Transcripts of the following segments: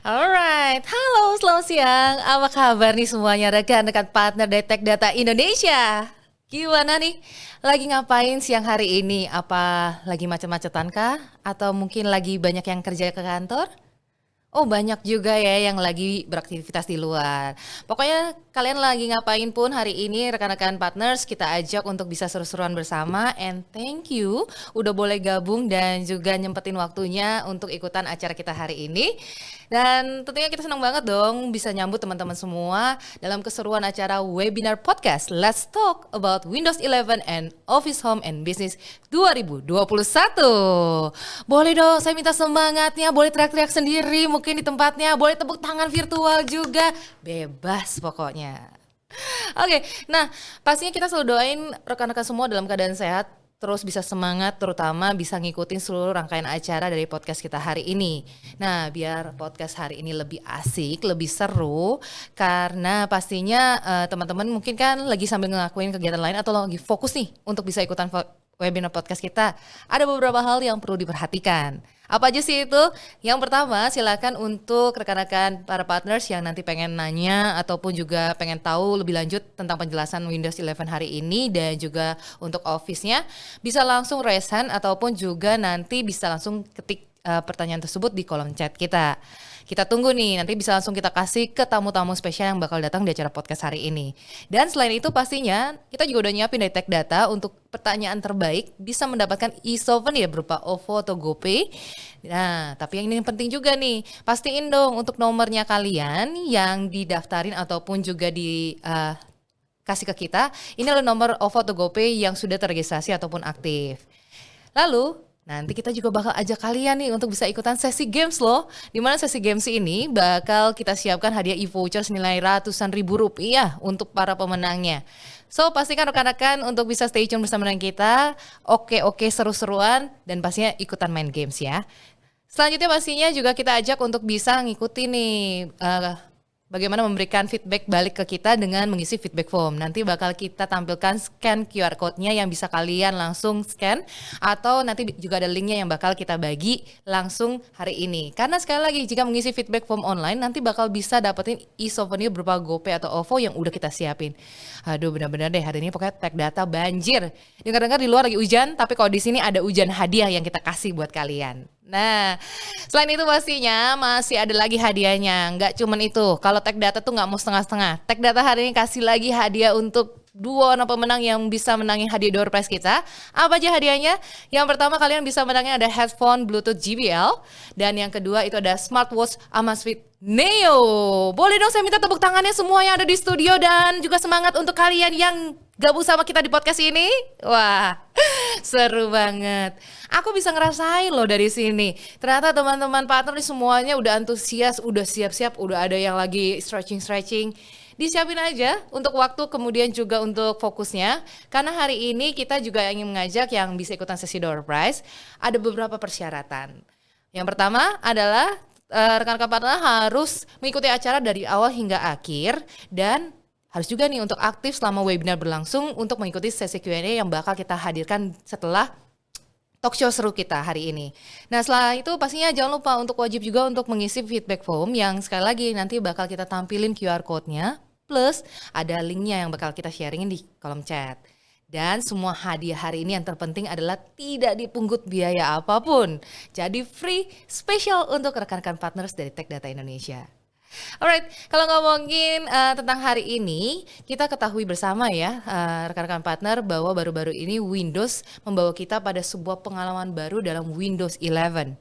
Alright, halo selamat siang. Apa kabar nih semuanya rekan-rekan partner Detek Data Indonesia? Gimana nih? Lagi ngapain siang hari ini? Apa lagi macet-macetan kah? Atau mungkin lagi banyak yang kerja ke kantor? Oh banyak juga ya yang lagi beraktivitas di luar. Pokoknya kalian lagi ngapain pun hari ini rekan-rekan partners kita ajak untuk bisa seru-seruan bersama. And thank you udah boleh gabung dan juga nyempetin waktunya untuk ikutan acara kita hari ini. Dan tentunya kita senang banget dong bisa nyambut teman-teman semua dalam keseruan acara webinar podcast Let's Talk About Windows 11 and Office Home and Business 2021. Boleh dong, saya minta semangatnya, boleh teriak-teriak sendiri mungkin di tempatnya, boleh tepuk tangan virtual juga, bebas pokoknya. Oke, nah pastinya kita selalu doain rekan-rekan semua dalam keadaan sehat, terus bisa semangat, terutama bisa ngikutin seluruh rangkaian acara dari podcast kita hari ini. Nah, biar podcast hari ini lebih asik, lebih seru, karena pastinya teman-teman mungkin kan lagi sambil ngelakuin kegiatan lain atau lagi fokus nih untuk bisa ikutan webinar podcast kita. Ada beberapa hal yang perlu diperhatikan. Apa aja sih itu? Yang pertama, silakan untuk rekan-rekan para partners yang nanti pengen nanya ataupun juga pengen tahu lebih lanjut tentang penjelasan Windows 11 hari ini dan juga untuk Office-nya, bisa langsung raise hand ataupun juga nanti bisa langsung ketik pertanyaan tersebut di kolom chat kita. Kita tunggu nih, nanti bisa langsung kita kasih ke tamu-tamu spesial yang bakal datang di acara podcast hari ini. Dan selain itu pastinya kita juga udah nyiapin dari Tech Data untuk pertanyaan terbaik bisa mendapatkan e-souvenir berupa OVO atau GoPay. Nah, tapi yang ini penting juga nih, pastiin dong untuk nomornya kalian yang didaftarin ataupun juga di kasih ke kita. Ini adalah nomor OVO atau GoPay yang sudah terregistrasi ataupun aktif. Lalu nanti kita juga bakal ajak kalian nih untuk bisa ikutan sesi games loh. Dimana sesi games ini bakal kita siapkan hadiah e-voucher senilai ratusan ribu rupiah untuk para pemenangnya. So pastikan rekan-rekan untuk bisa stay tune bersama dengan kita. Oke seru-seruan dan pastinya ikutan main games ya. Selanjutnya pastinya juga kita ajak untuk bisa ngikutin nih bagaimana memberikan feedback balik ke kita dengan mengisi feedback form. Nanti bakal kita tampilkan scan QR code-nya yang bisa kalian langsung scan atau nanti juga ada linknya yang bakal kita bagi langsung hari ini. Karena sekali lagi jika mengisi feedback form online nanti bakal bisa dapetin e-souvenir berupa GoPay atau OVO yang udah kita siapin. Aduh benar-benar deh hari ini pokoknya Tech Data banjir. Dengar-dengar di luar lagi hujan tapi kalau di sini ada hujan hadiah yang kita kasih buat kalian. Nah, selain itu pastinya masih ada lagi hadiahnya. Nggak cuman itu, kalau Tech Data tuh nggak mau setengah-setengah. Tech Data hari ini kasih lagi hadiah untuk 2 orang pemenang yang bisa menangin hadiah door prize kita. Apa aja hadiahnya? Yang pertama kalian bisa menangin ada headphone Bluetooth JBL. Dan yang kedua itu ada smartwatch Amazfit Neo. Boleh dong saya minta tepuk tangannya semua yang ada di studio dan juga semangat untuk kalian yang gabung sama kita di podcast ini. Wah, seru banget. Aku bisa ngerasain loh dari sini. Ternyata teman-teman partner ini semuanya udah antusias, udah siap-siap, udah ada yang lagi stretching-stretching. Disiapin aja untuk waktu kemudian juga untuk fokusnya. Karena hari ini kita juga ingin mengajak yang bisa ikutan sesi door prize. Ada beberapa persyaratan. Yang pertama adalah rekan-rekan partner harus mengikuti acara dari awal hingga akhir dan harus juga nih untuk aktif selama webinar berlangsung untuk mengikuti sesi Q&A yang bakal kita hadirkan setelah talk show seru kita hari ini. Nah setelah itu pastinya jangan lupa untuk wajib juga untuk mengisi feedback form yang sekali lagi nanti bakal kita tampilin QR code-nya plus ada linknya yang bakal kita sharingin di kolom chat. Dan semua hadiah hari ini yang terpenting adalah tidak dipungut biaya apapun. Jadi free, spesial untuk rekan-rekan partners dari Tech Data Indonesia. Alright, kalau ngomongin tentang hari ini, kita ketahui bersama ya rekan-rekan partner bahwa baru-baru ini Windows membawa kita pada sebuah pengalaman baru dalam Windows 11.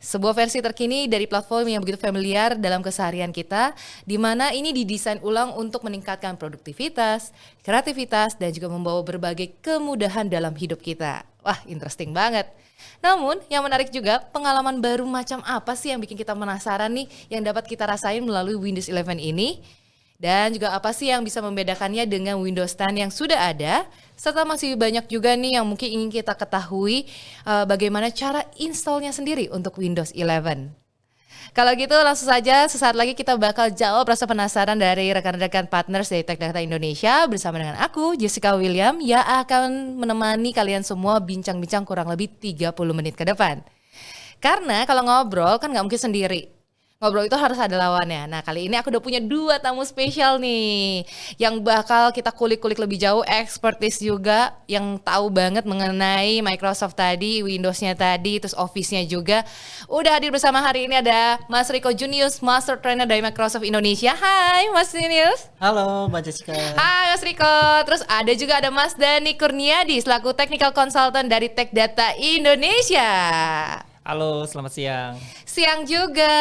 Sebuah versi terkini dari platform yang begitu familiar dalam keseharian kita, di mana ini didesain ulang untuk meningkatkan produktivitas, kreativitas, dan juga membawa berbagai kemudahan dalam hidup kita. Wah, interesting banget. Namun, yang menarik juga, pengalaman baru macam apa sih yang bikin kita penasaran nih yang dapat kita rasain melalui Windows 11 ini? Dan juga apa sih yang bisa membedakannya dengan Windows 10 yang sudah ada? Serta masih banyak juga nih yang mungkin ingin kita ketahui bagaimana cara installnya sendiri untuk Windows 11. Kalau gitu langsung saja sesaat lagi kita bakal jawab rasa penasaran dari rekan-rekan partners dari Tech Data Indonesia bersama dengan aku Jessica William yang akan menemani kalian semua bincang-bincang kurang lebih 30 menit ke depan. Karena kalau ngobrol kan nggak mungkin sendiri. Ngobrol itu harus ada lawannya. Nah, kali ini aku udah punya 2 tamu spesial nih yang bakal kita kulik-kulik lebih jauh, expertise juga yang tahu banget mengenai Microsoft tadi, Windows-nya tadi, terus Office-nya juga. Udah hadir bersama hari ini ada Mas Riko Junius, Master Trainer dari Microsoft Indonesia. Hai Mas Junius. Halo Mbak Jessica. Hai Mas Riko. Terus ada Mas Dani Kurniadi selaku Technical Consultant dari Tech Data Indonesia. Halo, selamat siang. Siang juga.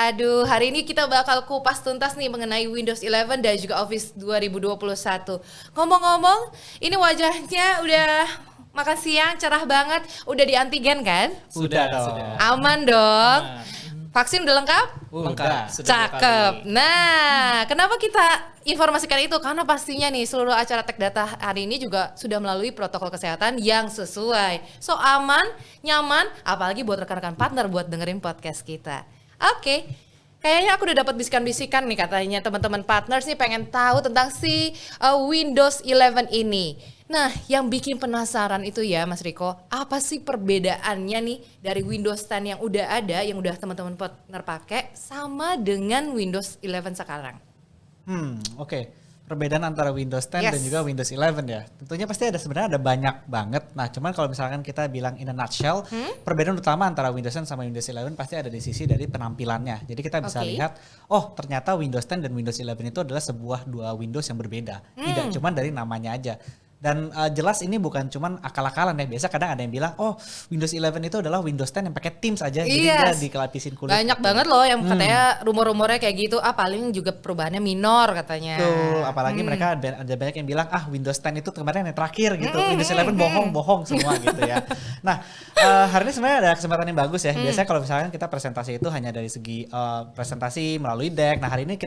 Aduh, hari ini kita bakal kupas tuntas nih mengenai Windows 11 dan juga Office 2021. Ngomong-ngomong, ini wajahnya udah makan siang, cerah banget. Udah di antigen kan? Sudah dong. Aman dong. Vaksin udah lengkap? Lengkap. Cakep. Nah, kenapa kita informasikan itu? Karena pastinya nih seluruh acara Tech Data hari ini juga sudah melalui protokol kesehatan yang sesuai. So aman, nyaman, apalagi buat rekan-rekan partner buat dengerin podcast kita. Oke. Kayaknya aku udah dapat bisikan-bisikan nih katanya teman-teman partners nih pengen tahu tentang si Windows 11 ini. Nah, yang bikin penasaran itu ya Mas Riko, apa sih perbedaannya nih dari Windows 10 yang udah ada, yang udah teman-teman partner pakai sama dengan Windows 11 sekarang? Oke. Perbedaan antara Windows 10 dan juga Windows 11 ya. Tentunya pasti sebenarnya ada banyak banget. Nah, cuman kalau misalkan kita bilang in a nutshell, perbedaan utama antara Windows 10 sama Windows 11 pasti ada di sisi dari penampilannya. Jadi kita bisa lihat, oh ternyata Windows 10 dan Windows 11 itu adalah sebuah dua Windows yang berbeda. Tidak cuma dari namanya aja. Dan jelas ini bukan cuman akal-akalan ya. Biasa kadang ada yang bilang, oh Windows 11 itu adalah Windows 10 yang pakai Teams aja. Jadi dia dikelapisin kulit. Banyak banget loh yang katanya rumor-rumornya kayak gitu. Paling juga perubahannya minor katanya. Tuh, apalagi mereka ada banyak yang bilang, Windows 10 itu kemarin yang terakhir gitu. Windows 11 bohong semua gitu ya. Nah, hari ini sebenarnya ada kesempatan yang bagus ya. Biasanya kalau misalkan kita presentasi itu hanya dari segi presentasi melalui deck. Nah, hari ini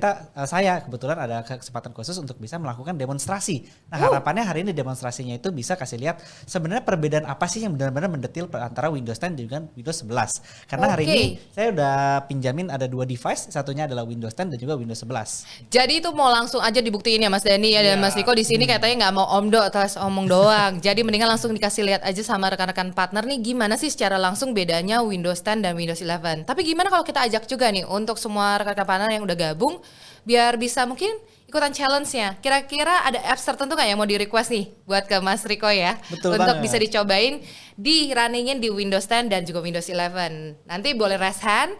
saya kebetulan ada kesempatan khusus untuk bisa melakukan demonstrasi. Nah, harapannya hari ini demonstrasinya itu bisa kasih lihat sebenarnya perbedaan apa sih yang benar-benar mendetil antara Windows 10 dengan Windows 11. Karena hari ini saya udah pinjamin ada 2 device, satunya adalah Windows 10 dan juga Windows 11. Jadi itu mau langsung aja dibuktiin ya Mas Dani ya, dan Mas Riko di sini katanya nggak mau omdo atau omong doang. Jadi mendingan langsung dikasih lihat aja sama rekan-rekan partner nih gimana sih secara langsung bedanya Windows 10 dan Windows 11. Tapi gimana kalau kita ajak juga nih untuk semua rekan-rekan partner yang udah gabung biar bisa mungkin ikutan challenge-nya. Kira-kira ada apps tertentu nggak yang mau di-request nih buat ke Mas Riko ya? Betul untuk banget. bisa dicobain, di-runningin di Windows 10 dan juga Windows 11. Nanti boleh raise hand.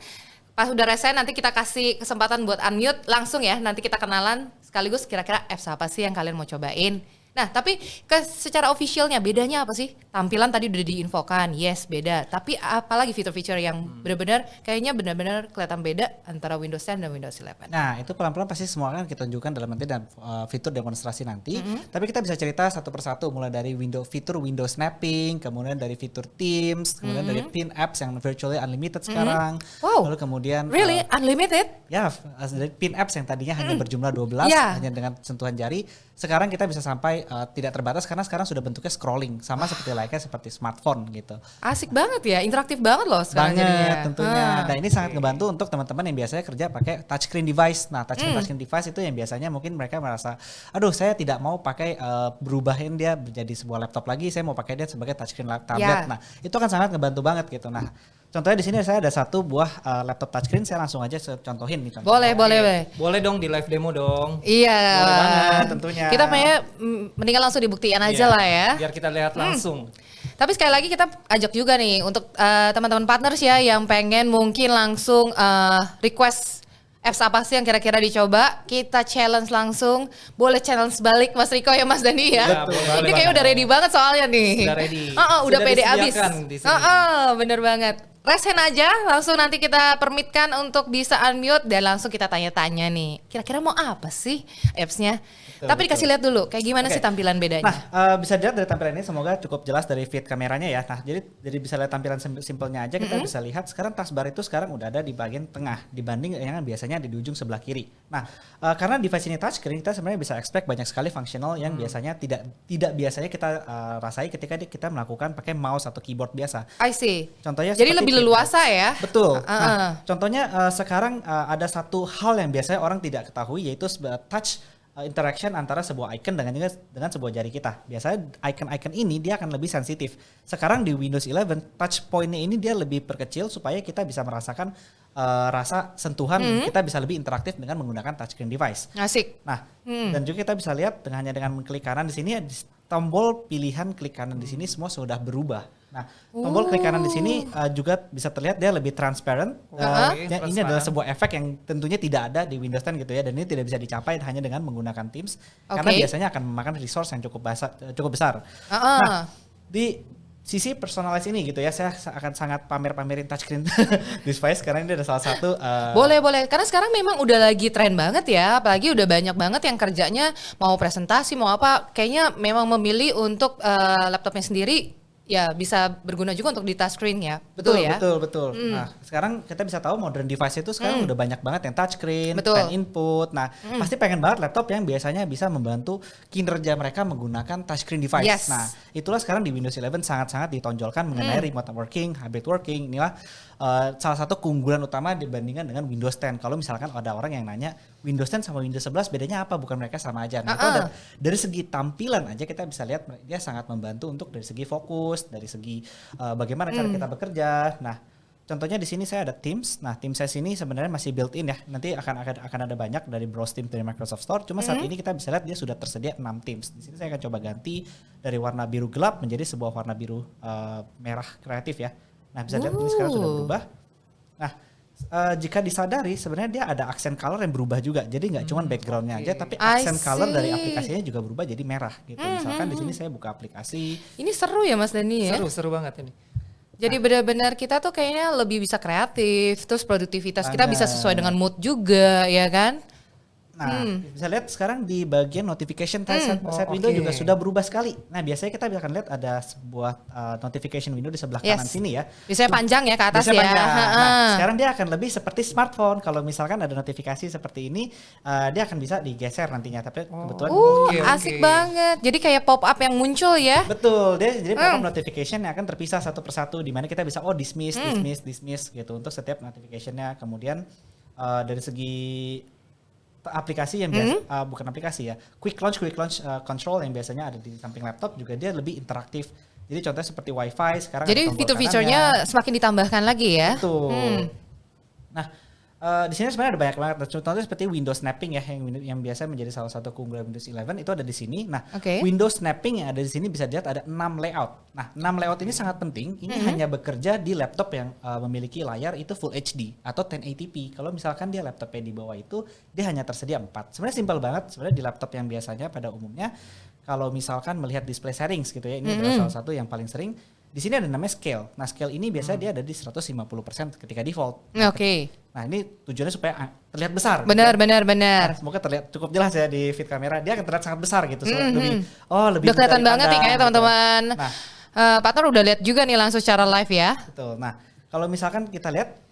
Pas udah raise hand nanti kita kasih kesempatan buat unmute langsung ya. Nanti kita kenalan sekaligus kira-kira apps apa sih yang kalian mau cobain. Nah, tapi secara officialnya bedanya apa sih? Tampilan tadi udah diinfokan, yes beda. Tapi apalagi fitur-fitur yang benar-benar kayaknya benar-benar kelihatan beda antara Windows 10 dan Windows 11. Nah, itu pelan-pelan pasti semua kan kita tunjukkan dalam nanti dan fitur demonstrasi nanti. Tapi kita bisa cerita satu persatu mulai dari fitur Window Snapping, kemudian dari fitur Teams, kemudian dari Pin Apps yang virtually unlimited sekarang. Wow. Lalu kemudian Really? Unlimited? ya dari Pin Apps yang tadinya hanya berjumlah 12 hanya dengan sentuhan jari, sekarang kita bisa sampai tidak terbatas karena sekarang sudah bentuknya scrolling sama seperti layaknya seperti smartphone gitu. Asik banget ya, interaktif banget loh sekarang Banget jadinya. tentunya. Nah, ini sangat ngebantu untuk teman-teman yang biasanya kerja pakai touchscreen device. Nah, touchscreen device itu yang biasanya mungkin mereka merasa, aduh saya tidak mau pakai berubahin dia menjadi sebuah laptop lagi, saya mau pakai dia sebagai touchscreen tablet. Nah, itu kan sangat ngebantu banget gitu. Nah, contohnya di sini saya ada satu buah laptop touchscreen, saya langsung aja contohin nih. Boleh. Boleh dong di live demo dong. Iya. Boleh banget tentunya. Kita mendingan langsung dibuktiin aja lah ya. Biar kita lihat langsung. Tapi sekali lagi kita ajak juga nih untuk teman-teman partners ya yang pengen mungkin langsung request apps apa sih yang kira-kira dicoba, kita challenge langsung. Boleh challenge balik Mas Riko ya Mas Dani ya. Betul, ini kayak udah ready banget soalnya nih. Sudah ready. Udah Sudah pede abis. disediakan di sini. Bener banget. Resen aja, langsung nanti kita permitkan untuk bisa unmute dan langsung kita tanya-tanya nih. Kira-kira mau apa sih appsnya? Tapi dikasih lihat dulu, kayak gimana sih tampilan bedanya? Nah, bisa dilihat dari tampilan ini semoga cukup jelas dari feed kameranya ya. Nah, jadi bisa lihat tampilan simpelnya aja, kita bisa lihat sekarang taskbar itu sekarang udah ada di bagian tengah dibanding yang biasanya di ujung sebelah kiri. Nah, karena device ini touchscreen, kita sebenarnya bisa expect banyak sekali fungsional yang biasanya tidak biasanya kita rasai ketika kita melakukan pakai mouse atau keyboard biasa. I see. Contohnya jadi seperti lebih leluasa ya. Betul. Nah, contohnya sekarang ada satu hal yang biasanya orang tidak ketahui yaitu touch interaction antara sebuah icon dengan sebuah jari kita. Biasanya icon-icon ini dia akan lebih sensitif. Sekarang di Windows 11 touch point-nya ini dia lebih perkecil supaya kita bisa merasakan rasa sentuhan, kita bisa lebih interaktif dengan menggunakan touchscreen device. Asik. Nah, dan juga kita bisa lihat hanya dengan klik kanan di sini tombol pilihan klik kanan di sini semua sudah berubah. Nah, tombol klik kanan di sini juga bisa terlihat dia lebih transparent. Ini adalah sebuah efek yang tentunya tidak ada di Windows 10 gitu ya, dan ini tidak bisa dicapai hanya dengan menggunakan Teams karena biasanya akan memakan resource yang cukup besar. Nah, di sisi personalize ini gitu ya, saya akan sangat pamerin touchscreen device karena ini ada salah satu boleh karena sekarang memang udah lagi tren banget ya, apalagi udah banyak banget yang kerjanya mau presentasi mau apa kayaknya memang memilih untuk laptopnya sendiri ya bisa berguna juga untuk di touchscreen ya. Betul ya? Betul. Nah, sekarang kita bisa tahu modern device itu sekarang udah banyak banget yang touchscreen, pen input. Nah, pasti pengen banget laptop yang biasanya bisa membantu kinerja mereka menggunakan touchscreen device. Yes. Nah, itulah sekarang di Windows 11 sangat-sangat ditonjolkan mengenai remote working, hybrid working. Inilah salah satu keunggulan utama dibandingkan dengan Windows 10. Kalau misalkan ada orang yang nanya Windows 10 sama Windows 11 bedanya apa? Bukan mereka sama aja. Nah, itu dari segi tampilan aja kita bisa lihat dia sangat membantu untuk dari segi fokus, dari segi bagaimana cara kita bekerja. Nah, contohnya di sini saya ada Teams. Nah, Teams saya sini sebenarnya masih built-in ya. Nanti akan ada banyak dari browse Teams dari Microsoft Store. Cuma saat ini kita bisa lihat dia sudah tersedia 6 Teams. Di sini saya akan coba ganti dari warna biru gelap menjadi sebuah warna biru merah kreatif ya. Nah, bisa lihat ini sekarang sudah berubah. Nah, jika disadari sebenarnya dia ada aksen color yang berubah juga. Jadi nggak cuma backgroundnya aja, tapi aksen color dari aplikasinya juga berubah jadi merah gitu. Misalkan di sini saya buka aplikasi. Ini seru ya Mas Dani ya? Seru banget ini. Jadi benar-benar kita tuh kayaknya lebih bisa kreatif, terus produktivitas kita bisa sesuai dengan mood juga ya kan? Nah, bisa lihat sekarang di bagian notification set window juga sudah berubah sekali. Nah, biasanya kita akan lihat ada sebuah notification window di sebelah kanan sini ya. Biasanya panjang ya ke atas ya. Nah, sekarang dia akan lebih seperti smartphone. Kalau misalkan ada notifikasi seperti ini, dia akan bisa digeser nantinya. Tapi kebetulan asik banget. Jadi kayak pop up yang muncul ya. Betul, jadi pop up notification yang akan terpisah satu persatu di mana kita bisa dismiss gitu untuk setiap notificationnya. Kemudian dari segi aplikasi yang biasa bukan aplikasi ya, quick launch control yang biasanya ada di samping laptop juga dia lebih interaktif. Jadi contohnya seperti WiFi sekarang. Jadi fitur-fiturnya semakin ditambahkan lagi ya. Betul. Nah, di sini sebenarnya ada banyak banget. Contohnya seperti Windows Snapping ya, yang biasa menjadi salah satu keunggulan Windows 11 itu ada di sini. Nah, Windows Snapping yang ada di sini bisa dilihat ada 6 layout. Nah, 6 layout ini sangat penting. Ini hanya bekerja di laptop yang memiliki layar itu Full HD atau 1080p. Kalau misalkan dia laptopnya di bawah itu, dia hanya tersedia 4. Sebenarnya simpel banget. Sebenarnya di laptop yang biasanya pada umumnya, kalau misalkan melihat display settings gitu ya, ini adalah salah satu yang paling sering. Di sini ada namanya scale. Nah, scale ini biasanya dia ada di 150% ketika default. Nah, ini tujuannya supaya terlihat besar. Benar. Nah, semoga terlihat cukup jelas ya di feed kamera. Dia akan terlihat sangat besar gitu. Lebih udah kelihatan banget nih kayaknya teman-teman. Nah, partner udah lihat juga nih langsung secara live ya. Betul. Nah, kalau misalkan kita lihat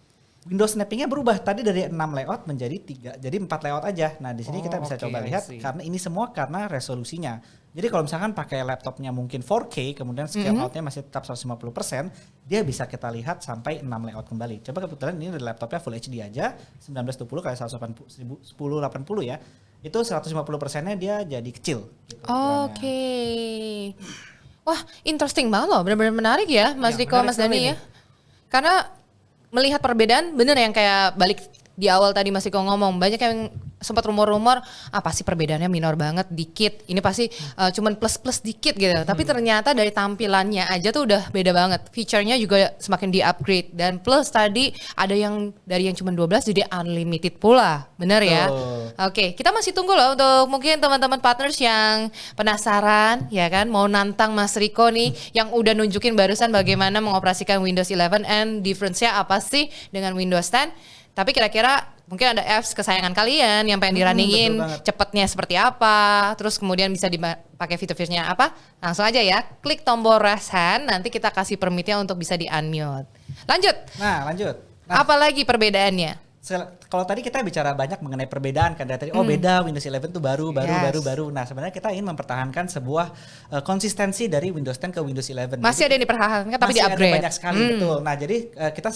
Windows snapping-nya berubah tadi dari 6 layout menjadi 3, jadi 4 layout aja. Nah, di sini kita bisa coba lihat karena ini semua karena resolusinya. Jadi kalau misalkan pakai laptopnya mungkin 4K, kemudian scale out-nya masih tetap 150%, dia bisa kita lihat sampai 6 layout kembali. Coba kebetulan ini dari laptopnya Full HD aja, 1920 x 1080 ya. Itu 150%-nya dia jadi kecil. Gitu, Wah, interesting banget loh, benar-benar menarik ya Mas Riko, Mas Dani ya. Karena melihat perbedaan bener yang kayak balik di awal tadi Mas Riko ngomong, banyak yang sempat rumor-rumor pasti perbedaannya minor banget, dikit, ini pasti cuman plus-plus dikit gitu, tapi ternyata dari tampilannya aja tuh udah beda banget, feature-nya juga semakin di-upgrade, dan plus tadi ada yang dari yang cuma 12 jadi unlimited pula, bener ya? Oke, kita masih tunggu loh untuk mungkin teman-teman partners yang penasaran ya kan, mau nantang Mas Riko nih yang udah nunjukin barusan bagaimana mengoperasikan Windows 11 and difference-nya apa sih dengan Windows 10. Tapi kira-kira mungkin ada apps kesayangan kalian yang pengen di-runningin, cepetnya seperti apa, terus kemudian bisa dipakai fitur-fiturnya apa, langsung aja ya, klik tombol raise hand, nanti kita kasih permitnya untuk bisa di-unmute. Lanjut. Nah, apa lagi perbedaannya? kalau tadi kita bicara banyak mengenai perbedaan kan dari tadi, beda Windows 11 tuh baru. Nah sebenarnya kita ingin mempertahankan sebuah konsistensi dari Windows 10 ke Windows 11. Masih ada yang dipertahankan tapi masih di-upgrade. ada banyak sekali, betul. Nah jadi kita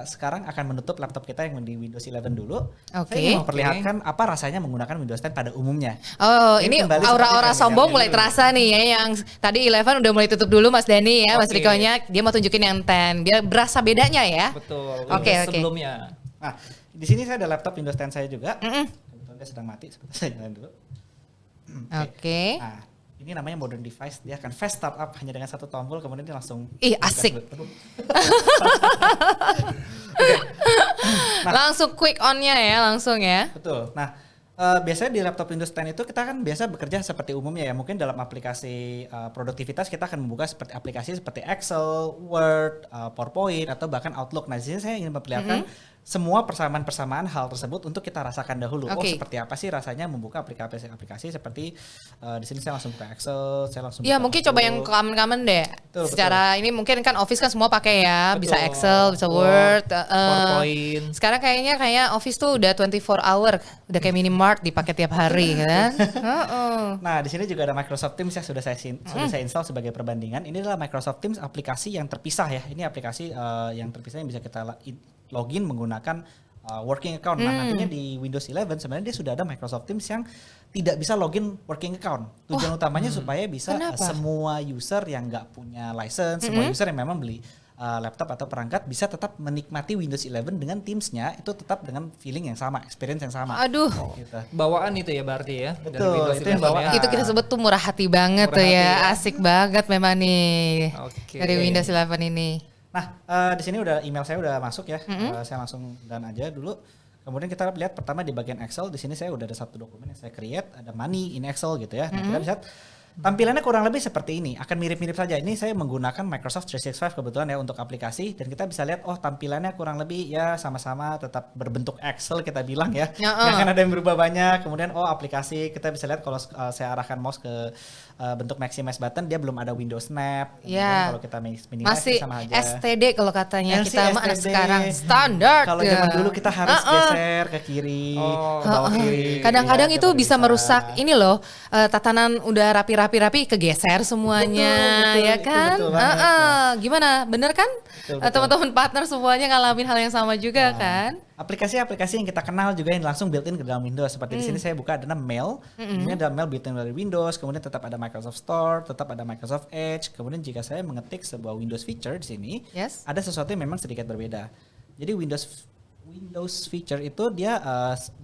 sekarang akan menutup laptop kita yang di Windows 11 dulu. Oke. Saya ingin memperlihatkan apa rasanya menggunakan Windows 10 pada umumnya. Oh, Jadi ini kembali aura-aura seperti sombong yang mulai dulu. terasa nih ya, yang tadi 11 udah mulai tutup dulu Mas Dani ya, Mas Oke. Rikonya dia mau tunjukin yang 10 biar berasa bedanya ya. Betul. Oke, Windows oke. Sebelumnya. Nah di sini saya ada laptop Windows 10 saya juga. Kebetulan dia sedang mati, sebentar saya nyalain dulu. Oke. Nah, ini namanya modern device, dia akan fast startup hanya dengan satu tombol, kemudian dia langsung. Ih, asik. Aduh. Langsung quick on-nya ya, langsung ya. Betul. Nah, biasanya di laptop Windows 10 itu kita kan biasa bekerja seperti umumnya ya. Mungkin dalam aplikasi produktivitas kita akan membuka seperti aplikasi seperti Excel, Word, PowerPoint atau bahkan Outlook. Nah, di sini saya ingin memperlihatkan semua persamaan-persamaan hal tersebut untuk kita rasakan dahulu. Oh, Oke. seperti apa sih rasanya membuka aplikasi-aplikasi seperti di sini saya langsung buka Excel, saya langsung Iya, buka mungkin coba yang Outlook. common-common deh. Betul, Secara ini mungkin kan Office kan semua pakai ya, bisa Betul. Excel, bisa Word, PowerPoint. sekarang kayak Office tuh udah 24 hour, udah kayak Minimart dipakai tiap hari kan. Heeh. Nah, di sini juga ada Microsoft Teams ya, sudah saya install sebagai perbandingan. Ini adalah Microsoft Teams aplikasi yang terpisah ya. Ini aplikasi yang terpisah yang bisa kita login menggunakan working account. Nah, nantinya di Windows 11 sebenarnya dia sudah ada Microsoft Teams yang tidak bisa login working account. Tujuan utamanya supaya bisa Kenapa? semua user yang nggak punya license, semua user yang memang beli laptop atau perangkat bisa tetap menikmati Windows 11 dengan Teams-nya itu tetap dengan feeling yang sama, experience yang sama. Aduh. Gitu. Bawaan itu ya berarti ya. Dari Betul, Windows itu yang 11 bawaan. ya. Itu kita sebut tuh murah hati banget Murah tuh hati ya. ya. Asik banget memang nih. Oke. Dari Windows 11 ini. Nah, di sini udah email saya udah masuk ya. Saya langsung done aja dulu. Kemudian kita lihat pertama di bagian Excel, di sini saya udah ada satu dokumen yang saya create, ada money in Excel gitu ya. Nah, kita lihat tampilannya kurang lebih seperti ini, akan mirip-mirip saja. Ini saya menggunakan Microsoft 365 kebetulan ya untuk aplikasi, dan kita bisa lihat tampilannya kurang lebih ya sama-sama tetap berbentuk Excel kita bilang ya. Nggak akan ada yang berubah banyak. Kemudian aplikasi kita bisa lihat kalau saya arahkan mouse ke bentuk maximize button, dia belum ada Windows Snap. Kemudian Ya. kalau kita minimize Masih sama aja. STD kalau katanya Masih kita mah anak STD. sekarang standar. Kalau zaman dulu kita harus geser ke kiri, ke bawah kiri. Kadang-kadang ya, itu baru bisa merusak ini loh, tatanan udah rapi-rapi kegeser semuanya, Betul, ya itu kan? betul banget, Gimana? Bener kan? Betul, betul. Teman-teman partner semuanya ngalamin hal yang sama juga kan? Aplikasi-aplikasi yang kita kenal juga yang langsung built-in ke dalam Windows. Seperti di sini saya buka ada Mail. Ini ada Mail built-in dari Windows. Kemudian tetap ada Microsoft Store, tetap ada Microsoft Edge. Kemudian jika saya mengetik sebuah Windows feature di sini, Yes. ada sesuatu yang memang sedikit berbeda. Jadi Windows feature itu dia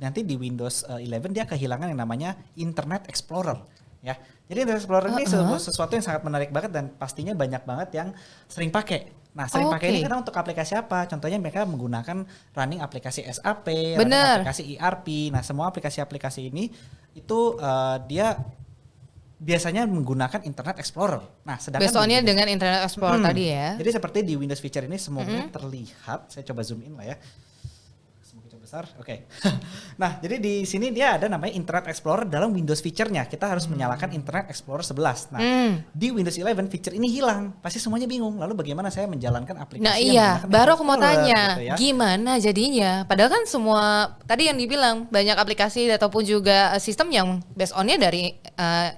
nanti di Windows 11 dia kehilangan yang namanya Internet Explorer ya. Jadi Internet Explorer ini sesuatu yang sangat menarik banget dan pastinya banyak banget yang sering pakai. Nah, sering pakai ini karena untuk aplikasi apa? Contohnya mereka menggunakan running aplikasi SAP, running Bener. aplikasi ERP. Nah, semua aplikasi-aplikasi ini itu dia biasanya menggunakan Internet Explorer. Nah, sedangkan Besoknya di Windows- dengan Internet Explorer tadi ya. jadi seperti di Windows feature ini semoga terlihat. Saya coba zoom in lah ya. Semoga coba besar. Oke. Nah, jadi di sini dia ada namanya Internet Explorer dalam Windows feature-nya. Kita harus menyalakan Internet Explorer 11. Nah, di Windows 11 feature ini hilang. Pasti semuanya bingung. Lalu bagaimana saya menjalankan aplikasi Nah yang iya, menggunakan baru Internet aku mau Explorer, tanya, gitu ya. gimana jadinya? Padahal kan semua, tadi yang dibilang, banyak aplikasi ataupun juga sistem yang based on-nya dari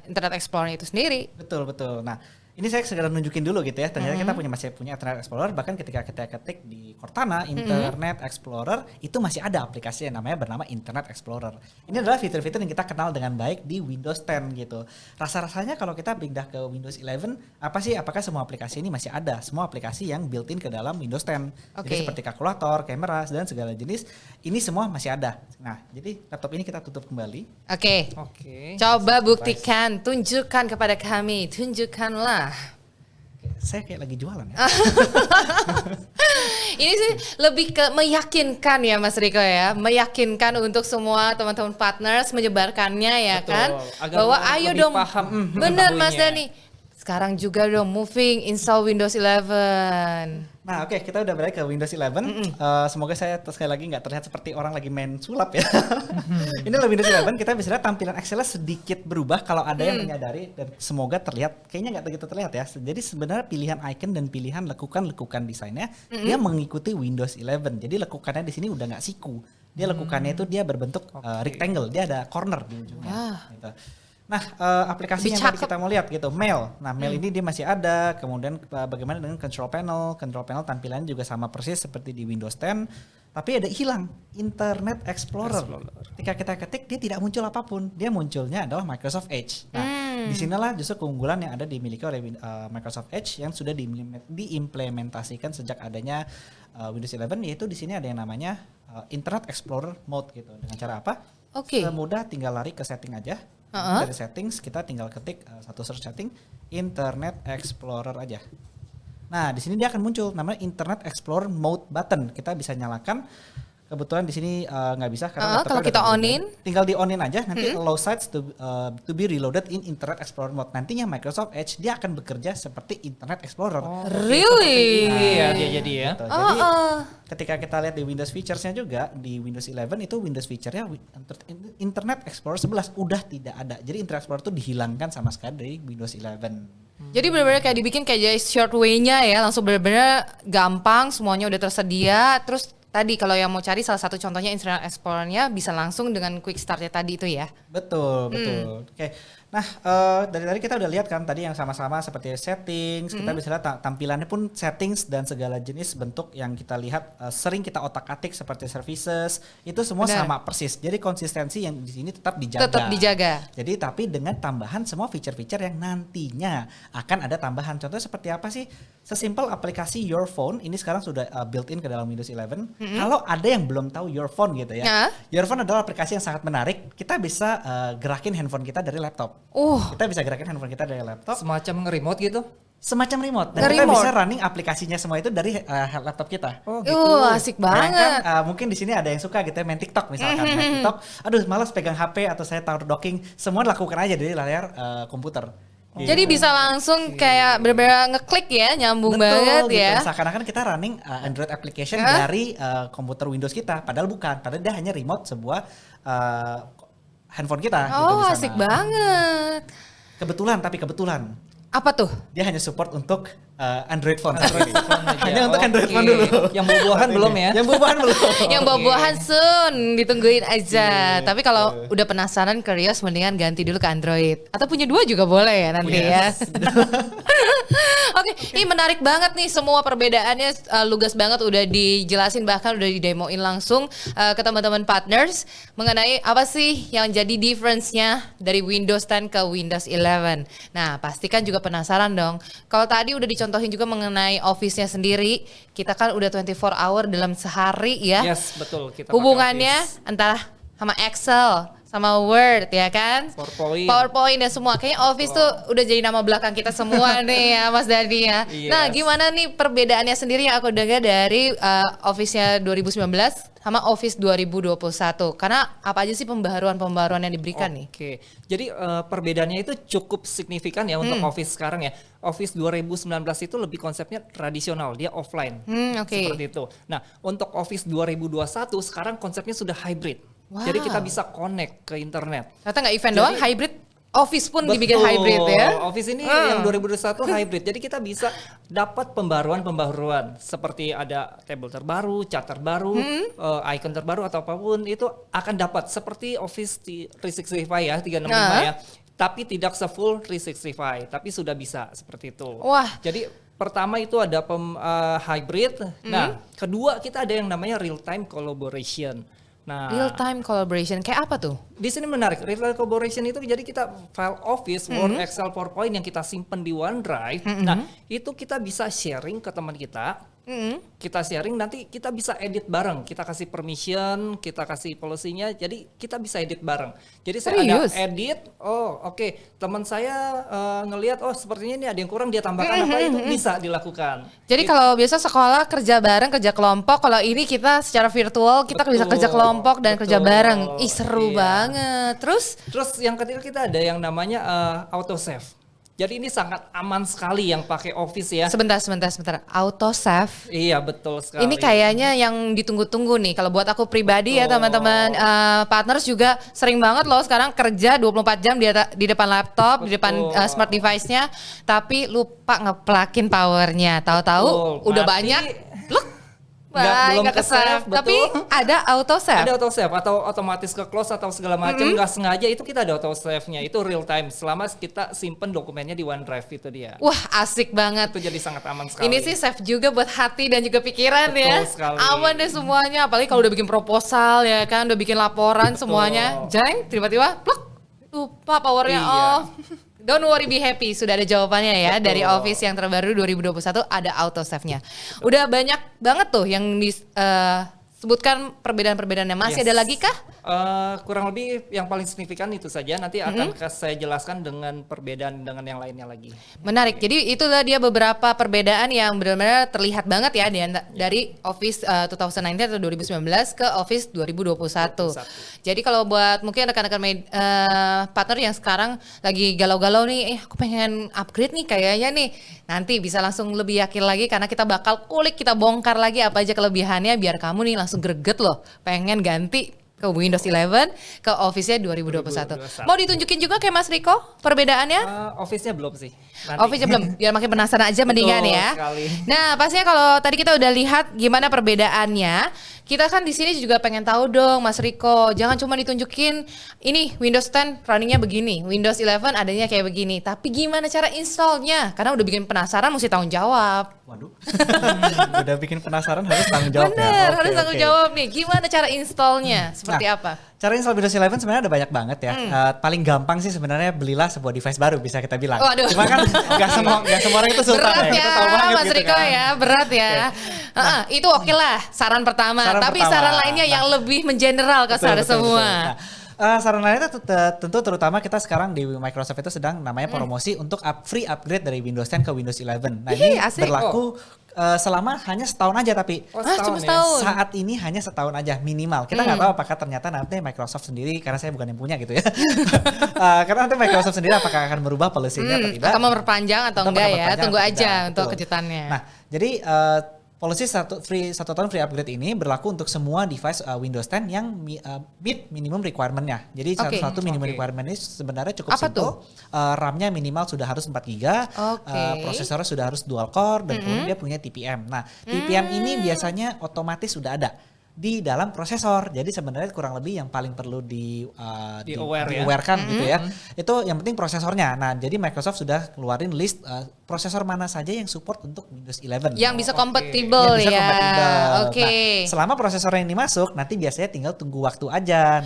Internet Explorer itu sendiri. Betul, betul. Nah, ini saya segera nunjukin dulu gitu ya. Ternyata kita masih punya Internet Explorer. Bahkan ketika kita ketik di Cortana Internet Explorer itu masih ada aplikasi yang namanya bernama Internet Explorer. Ini adalah fitur-fitur yang kita kenal dengan baik di Windows 10 gitu. Rasa-rasanya kalau kita pindah ke Windows 11, apa sih? Apakah semua aplikasi ini masih ada? Semua aplikasi yang built-in ke dalam Windows 10. Oke. Jadi seperti kalkulator, kamera, dan segala jenis. Ini semua masih ada. Nah, jadi laptop ini kita tutup kembali. Oke, Oke. coba buktikan, tunjukkan kepada kami, tunjukkanlah. Saya kayak lagi jualan ya. Ini sih lebih ke meyakinkan ya Mas Riko ya, meyakinkan untuk semua teman-teman partners menyebarkannya ya Betul, kan, agar bahwa orang ayo lebih dong, paham bener Mas mengetahuinya. Dani, sekarang juga dong moving install Windows 11. Nah, oke, kita udah balik ke Windows 11. Semoga saya sekali lagi nggak terlihat seperti orang lagi main sulap ya. Ini adalah Windows 11. Kita bisa lihat tampilan Excel sedikit berubah kalau ada yang menyadari, dan semoga terlihat. Kayaknya nggak begitu terlihat ya. Jadi sebenarnya pilihan icon dan pilihan lekukan desainnya dia mengikuti Windows 11. Jadi lekukannya di sini udah nggak siku. Dia lekukannya itu dia berbentuk rectangle, dia ada corner di ujungnya. Wah. Gitu. Nah, aplikasi Lebih yang tadi cakep. kita mau lihat gitu, Mail. Nah, Mail ini dia masih ada. Kemudian bagaimana dengan Control Panel? Control Panel tampilannya juga sama persis seperti di Windows 10, tapi ada hilang Internet Explorer. Ketika kita ketik dia tidak muncul apapun. Dia munculnya adalah Microsoft Edge. Nah, disinilah justru keunggulan yang ada dimiliki oleh Microsoft Edge yang sudah diimplementasikan sejak adanya Windows 11, yaitu di sini ada yang namanya Internet Explorer Mode gitu. Dengan cara apa? Oke. Semudah tinggal lari ke setting aja. Dari settings kita tinggal ketik satu search setting Internet Explorer aja. Nah, di sini dia akan muncul namanya Internet Explorer Mode button. Kita bisa nyalakan. Kebetulan di sini nggak bisa karena laptopnya kalau udah kita terbuka. on-in? Tinggal di on-in aja, nanti allow sites to be reloaded in Internet Explorer Mode. Nantinya Microsoft Edge dia akan bekerja seperti Internet Explorer. Really? Iya, dia jadi ya. Gitu. Jadi ketika kita lihat di Windows features-nya juga di Windows 11 itu Windows feature-nya Internet Explorer 11 udah tidak ada. Jadi Internet Explorer itu dihilangkan sama sekali dari Windows 11. Jadi benar-benar kayak dibikin kayak jadi short way-nya ya, langsung benar-benar gampang, semuanya udah tersedia. Terus tadi kalau yang mau cari salah satu contohnya Internet Explorer-nya bisa langsung dengan quick start-nya tadi itu ya. Betul, betul. Oke. Nah, dari tadi kita udah lihat kan tadi yang sama-sama seperti settings, kita bisa lihat tampilannya pun settings dan segala jenis bentuk yang kita lihat sering kita otak-atik seperti services, itu semua Benar. sama persis. Jadi konsistensi yang di sini tetap dijaga. Tetap dijaga. Jadi tapi dengan tambahan semua feature-feature yang nantinya akan ada tambahan. Contohnya seperti apa sih? Sesimpel aplikasi Your Phone, ini sekarang sudah built-in ke dalam Windows 11. Kalau ada yang belum tahu Your Phone gitu ya. Ya. Your Phone adalah aplikasi yang sangat menarik. Kita bisa gerakin handphone kita dari laptop. Kita bisa gerakin handphone kita dari laptop. Semacam nge-remote gitu. Semacam remote. Dan kita Nge-remote. bisa running aplikasinya semua itu dari laptop kita. Oh gitu. Asik banget. Bayangkan, mungkin di sini ada yang suka gitu ya main TikTok misalkan. Main TikTok, aduh malas pegang HP atau saya taruh docking. Semua lakukan aja dari layar komputer. Jadi bisa langsung kayak benar-benar ngeklik ya, nyambung banget gitu. ya. Seakan-akan kita running Android application dari komputer Windows kita. Padahal bukan. Padahal dia hanya remote sebuah handphone kita. gitu Oh, di sana. asik banget. Kebetulan, tapi kebetulan. Apa tuh? Dia hanya support untuk Android phone. Android phone aja. Hanya untuk Android Oke. phone dulu. Yang buah-buahan belum ya? Yang buah-buahan belum. Yang buah-buahan soon, ditungguin aja. Tapi kalau udah penasaran curious mendingan ganti dulu ke Android. Atau punya dua juga boleh ya nanti ya. Oke, ini menarik banget nih semua perbedaannya lugas banget udah dijelasin bahkan udah didemoin langsung ke teman-teman partners mengenai apa sih yang jadi difference-nya dari Windows 10 ke Windows 11. Nah, pastikan juga penasaran dong. Kalau tadi udah dicontohin juga mengenai Office-nya sendiri, kita kan udah 24 hour dalam sehari ya. Yes, betul. Kita pakai Hubungannya Office. antara sama Excel sama Word ya kan, PowerPoint dan semua. Kayaknya Office tuh udah jadi nama belakang kita semua nih ya Mas Dani ya. Yes. Nah gimana nih perbedaannya sendiri yang aku dengar dari Office-nya 2019 sama Office 2021. Karena apa aja sih pembaharuan yang diberikan nih? Oke, jadi perbedaannya itu cukup signifikan ya untuk Office sekarang ya. Office 2019 itu lebih konsepnya tradisional, dia offline. Oke. Seperti itu. Nah, untuk Office 2021 sekarang konsepnya sudah hybrid. Wow. Jadi kita bisa connect ke internet. Ternyata nggak event Jadi- doang, hybrid. Office pun dibikin hybrid ya. Office ini yang 2021 hybrid. Jadi kita bisa dapat pembaruan-pembaruan seperti ada table terbaru, chat terbaru, icon terbaru atau apapun itu akan dapat seperti Office 365 ya, 365 ya. Tapi tidak se-full 365, tapi sudah bisa seperti itu. Wah. Jadi pertama itu ada hybrid. Nah, kedua kita ada yang namanya real time collaboration. Nah, Real time collaboration kayak apa tuh? di sini menarik, real time collaboration itu jadi kita file Office, Word, Excel, PowerPoint yang kita simpan di OneDrive. Nah, itu kita bisa sharing ke teman kita. Kita sharing nanti kita bisa edit bareng. Kita kasih permission, kita kasih policy-nya. Jadi kita bisa edit bareng. Jadi saya Serius? ada edit. Oh, oke. Teman saya ngelihat oh sepertinya ini ada yang kurang dia tambahkan apa itu bisa dilakukan. Jadi kalau biasa sekolah kerja bareng, kerja kelompok, kalau ini kita secara virtual kita bisa kerja kelompok dan kerja betul. bareng. Ih seru Iya. banget. Terus yang ketiga kita ada yang namanya auto save. Jadi ini sangat aman sekali yang pakai Office ya. Sebentar. Auto save. Iya betul sekali. Ini kayaknya yang ditunggu-tunggu nih. Kalau buat aku pribadi ya teman-teman partners juga sering banget loh sekarang kerja 24 jam di depan laptop, di depan smart device-nya, tapi lupa ngeplakin powernya. Tahu-tahu Betul, udah mati. banyak, pluk, belum nggak ke save, Tapi betul. ada auto save. Ada auto save atau otomatis ke close atau segala macam, nggak sengaja itu kita ada auto save-nya, itu real time selama kita simpen dokumennya di OneDrive itu dia. Wah, asik banget. Itu jadi sangat aman sekali. Ini sih save juga buat hati dan juga pikiran Betul ya. sekali. Aman deh semuanya, apalagi kalau udah bikin proposal ya kan, udah bikin laporan semuanya. Jeng, tiba-tiba pluk, lupa powernya Iya. off. Don't worry, be happy. Sudah ada jawabannya ya. Betul. Dari Office yang terbaru 2021 ada auto save-nya. Udah banyak banget tuh yang disebutkan perbedaan-perbedaannya. Masih Yes. ada lagi kah? Kurang lebih yang paling signifikan itu saja. Nanti akan saya jelaskan dengan perbedaan dengan yang lainnya lagi. Menarik. Jadi itulah dia beberapa perbedaan yang benar-benar terlihat banget ya dari Office 2019 atau 2019 ke Office 2021. Jadi kalau buat mungkin rekan-rekan partner yang sekarang lagi galau-galau nih, aku pengen upgrade nih kayaknya nih. Nanti bisa langsung lebih yakin lagi karena kita bakal kulik, kita bongkar lagi apa aja kelebihannya biar kamu nih langsung greget loh. Pengen ganti ke Windows 11 ke Office-nya 2021. Mau ditunjukin juga kayak Mas Riko perbedaannya? Office-nya belum sih. Nanti. Office-nya belum, biar makin penasaran aja mendingan Betul ya. sekali. Nah, pastinya kalau tadi kita udah lihat gimana perbedaannya, kita kan di sini juga pengen tahu dong Mas Riko, jangan cuma ditunjukin ini Windows 10 running-nya begini, Windows 11 adanya kayak begini, tapi gimana cara install-nya? Karena udah bikin penasaran mesti tanggung jawab. Waduh. Udah bikin penasaran harus tanggung jawab. Bener, Oke, harus tanggung oke. jawab nih. Gimana cara install-nya? Seperti Nah, apa? Cara install Windows 11 sebenarnya ada banyak banget ya. Paling gampang sih sebenarnya belilah sebuah device baru bisa kita bilang. Waduh. Cuma kan nggak semua orang itu sultan Berat ya. ya, Kita tahu banget Mas gitu Riko kan. ya, berat ya. Itu oke lah, saran pertama. Saran Tapi pertama. saran lainnya yang lebih mengeneral ke Betul, sana betul, semua. betul. Nah, saran lainnya tentu terutama kita sekarang di Microsoft itu sedang namanya promosi untuk free upgrade dari Windows 10 ke Windows 11. Nah Ih, ini asik. berlaku selama hanya setahun aja tapi Cuma ya. setahun. saat ini hanya setahun aja minimal. Kita nggak tahu apakah ternyata nanti Microsoft sendiri, karena saya bukan yang punya gitu ya. Karena nanti Microsoft sendiri apakah akan merubah policy-nya atau tidak. Akan memperpanjang atau Tetap enggak ya? memperpanjang Tunggu atau aja tidak. untuk Betul. kejutannya. Nah, jadi policy satu tahun free upgrade ini berlaku untuk semua device Windows 10 yang meet minimum requirement-nya. Jadi Oke. satu minimum Oke. requirement ini sebenarnya cukup Apa simple. RAM-nya minimal sudah harus 4 GB, Oke. prosesornya sudah harus dual core dan kemudian dia punya TPM. Nah, TPM ini biasanya otomatis sudah ada di dalam prosesor. Jadi sebenarnya kurang lebih yang paling perlu Di-aware ya. di-aware-kan gitu ya. Itu yang penting prosesornya. Nah, jadi Microsoft sudah keluarin list prosesor mana saja yang support untuk Windows 11. Yang bisa Oke. kompatibel Yang bisa ya. kompatibel. Oke. Nah, selama prosesornya ini masuk, nanti biasanya tinggal tunggu waktu aja.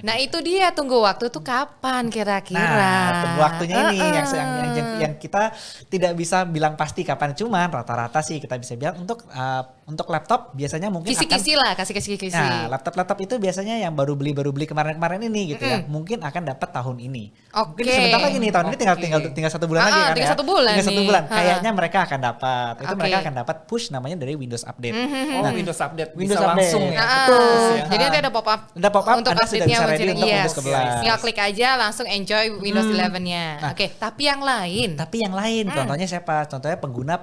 Nah, itu dia tunggu waktu tuh kapan kira-kira? Nah, tunggu waktunya ini yang kita tidak bisa bilang pasti kapan, cuman rata-rata sih kita bisa bilang untuk laptop biasanya mungkin Kisi-kisi lah, kasih kisi-kisi. Nah, laptop itu biasanya yang baru beli kemarin-kemarin ini gitu ya. Mungkin akan dapat tahun ini. Oke. Mungkin sebentar lagi nih, tahun ini tinggal 1 bulan lagi kan tinggal ya. 1 bulan Tinggal 1 nih. bulan. Ha. Kayaknya mereka akan dapat. Itu Oke. mereka akan dapat push namanya dari Windows Update. Windows Update Windows bisa Update. langsung ya. Ah, Betul ya. jadi nanti ada pop-up. Ada pop-up, untuk Anda sudah update-nya bisa ready untuk yes. Windows 11. Tinggal klik aja langsung enjoy Windows 11-nya. Nah. Oke, tapi yang lain. Tapi yang lain, contohnya siapa? Contohnya pengguna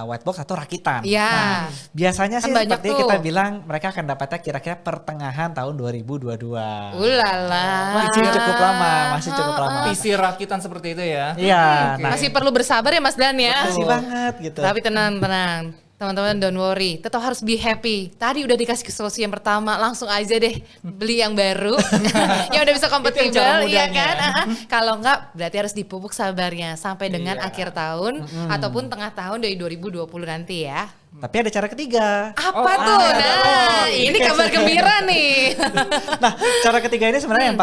whitebox atau rakitan. Iya. Nah, biasanya Kan sih banyak seperti tuh. kita bilang mereka akan dapatnya kira-kira pertengahan tahun 2022. Ulala. Masih cukup lama, masih cukup lama. PC rakitan seperti itu ya. Iya, Oke. nah Masih perlu bersabar ya Mas Dan ya. masih banget gitu. Tapi tenang. Teman-teman don't worry, tetap harus be happy. Tadi udah dikasih solusi yang pertama, langsung aja deh beli yang baru. yang udah bisa kompatibel, cara iya mudahnya. kan? Kalau enggak berarti harus dipupuk sabarnya sampai dengan Iya. akhir tahun ataupun tengah tahun dari 2020 nanti ya. Tapi ada cara ketiga. Apa tuh? Nah, ini kabar gembira nih. Nah, cara ketiga ini sebenarnya yang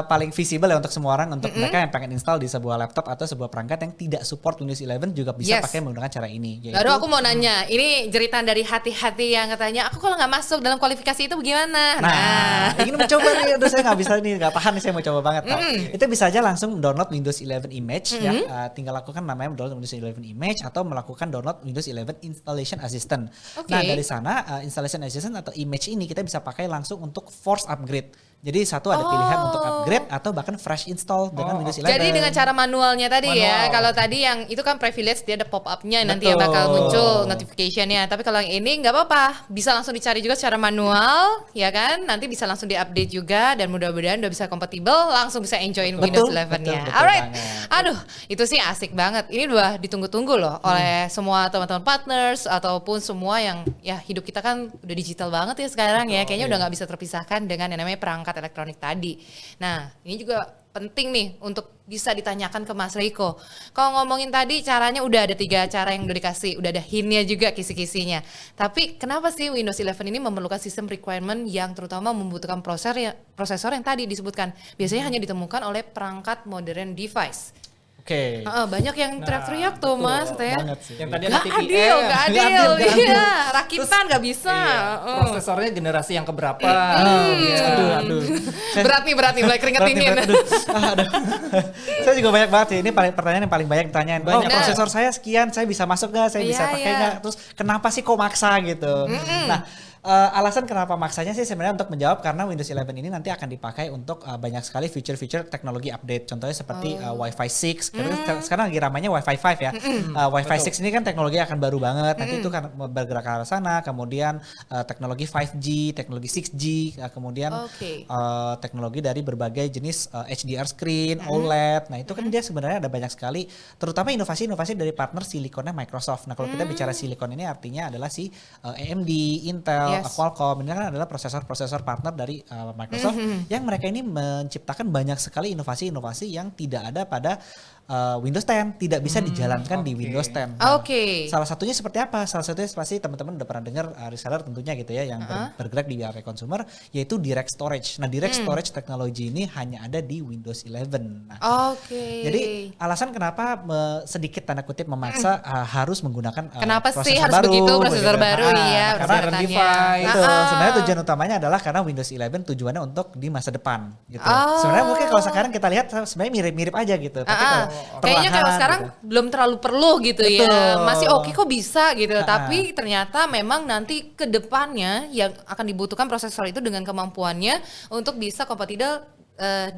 paling visible ya untuk semua orang, untuk mereka yang pengen install di sebuah laptop atau sebuah perangkat yang tidak support Windows 11 juga bisa Yes. pakai menggunakan cara ini. Yaitu, Baru aku mau nanya, ini jeritan dari hati-hati yang katanya, aku kalau nggak masuk dalam kualifikasi itu bagaimana? Nah, ingin mencoba nih, aduh saya nggak bisa nih, nggak tahan nih, saya mau coba banget. Nah, itu bisa aja langsung download Windows 11 Image ya, tinggal lakukan namanya download Windows 11 Image atau melakukan download Windows 11 Installation Assistant. Oke. Nah dari sana Installation Assistant atau Image ini kita bisa pakai langsung untuk force upgrade. Jadi satu ada pilihan untuk upgrade atau bahkan fresh install dengan Windows 11. Jadi dengan cara manualnya tadi ya, Manual. kalau tadi yang itu kan privilege dia ada pop-up-nya nanti yang Betul. bakal muncul notification-nya. Tapi kalau yang ini nggak apa-apa, bisa langsung dicari juga secara manual, ya kan? Nanti bisa langsung di-update juga dan mudah-mudahan udah bisa kompatibel, langsung bisa enjoyin Windows 11-nya. betul Alright, banget. aduh itu sih asik banget. Ini udah ditunggu-tunggu loh oleh semua teman-teman partners atau ataupun semua yang ya hidup kita kan udah digital banget ya sekarang ya. Kayaknya udah nggak bisa terpisahkan dengan yang namanya perangkat elektronik tadi. Nah, ini juga penting nih untuk bisa ditanyakan ke Mas Riko. Kalau ngomongin tadi caranya udah ada 3 cara yang udah dikasih, udah ada hint-nya juga kisi-kisinya. Tapi kenapa sih Windows 11 ini memerlukan sistem requirement yang terutama membutuhkan prosesor yang tadi disebutkan? Biasanya hanya ditemukan oleh perangkat modern device. Oke. Banyak yang teriak-teriak tuh betul. Mas ya. Banget sih. Yang tadi ada Gak TPM. adil, gak adil, iya. Rakitan gak bisa. Iya, prosesornya generasi yang keberapa? Aduh. Berat nih, mulai keringet dingin. Aduh. Saya juga banyak banget sih. Ini pertanyaan yang paling banyak ditanyain. Banyak. Prosesor saya sekian, saya bisa masuk nggak? Saya bisa Iya, pakai iya. nggak? Terus kenapa sih kok maksa gitu? Nah, alasan kenapa maksanya sih sebenarnya untuk menjawab karena Windows 11 ini nanti akan dipakai untuk banyak sekali feature-feature teknologi update. Contohnya seperti Wi-Fi 6. Karena sekarang lagi ramainya Wi-Fi 5 ya. Wi-Fi 6 ini kan teknologi akan baru banget. Nanti itu kan bergerak ke arah sana. Kemudian teknologi 5G, teknologi 6G, kemudian teknologi dari berbagai jenis HDR screen, OLED. Nah, itu kan dia sebenarnya ada banyak sekali, terutama inovasi-inovasi dari partner silikonnya Microsoft. Nah, kalau kita bicara silikon ini artinya adalah si AMD, Intel, Qualcomm, ini kan adalah prosesor-prosesor partner dari Microsoft yang mereka ini menciptakan banyak sekali inovasi-inovasi yang tidak ada pada Windows 10, tidak bisa dijalankan di Windows 10. Nah, salah satunya seperti apa? Salah satunya pasti teman-teman udah pernah dengar reseller tentunya gitu ya yang bergerak di area consumer, yaitu direct storage. Nah, direct storage teknologi ini hanya ada di Windows 11. Nah, jadi alasan kenapa sedikit tanda kutip memaksa harus menggunakan kenapa prosesor sih harus baru, begitu prosesor gitu. baru iya Karena persyaratannya. itu sebenarnya tujuan utamanya adalah karena Windows 11 tujuannya untuk di masa depan gitu. Sebenarnya mungkin kalau sekarang kita lihat sebenarnya mirip-mirip aja gitu. Tapi kayaknya kalau sekarang gitu. belum terlalu perlu gitu ya. Masih oke kok bisa gitu. Ah. Tapi ternyata memang nanti ke depannya yang akan dibutuhkan prosesor itu dengan kemampuannya untuk bisa kompatibel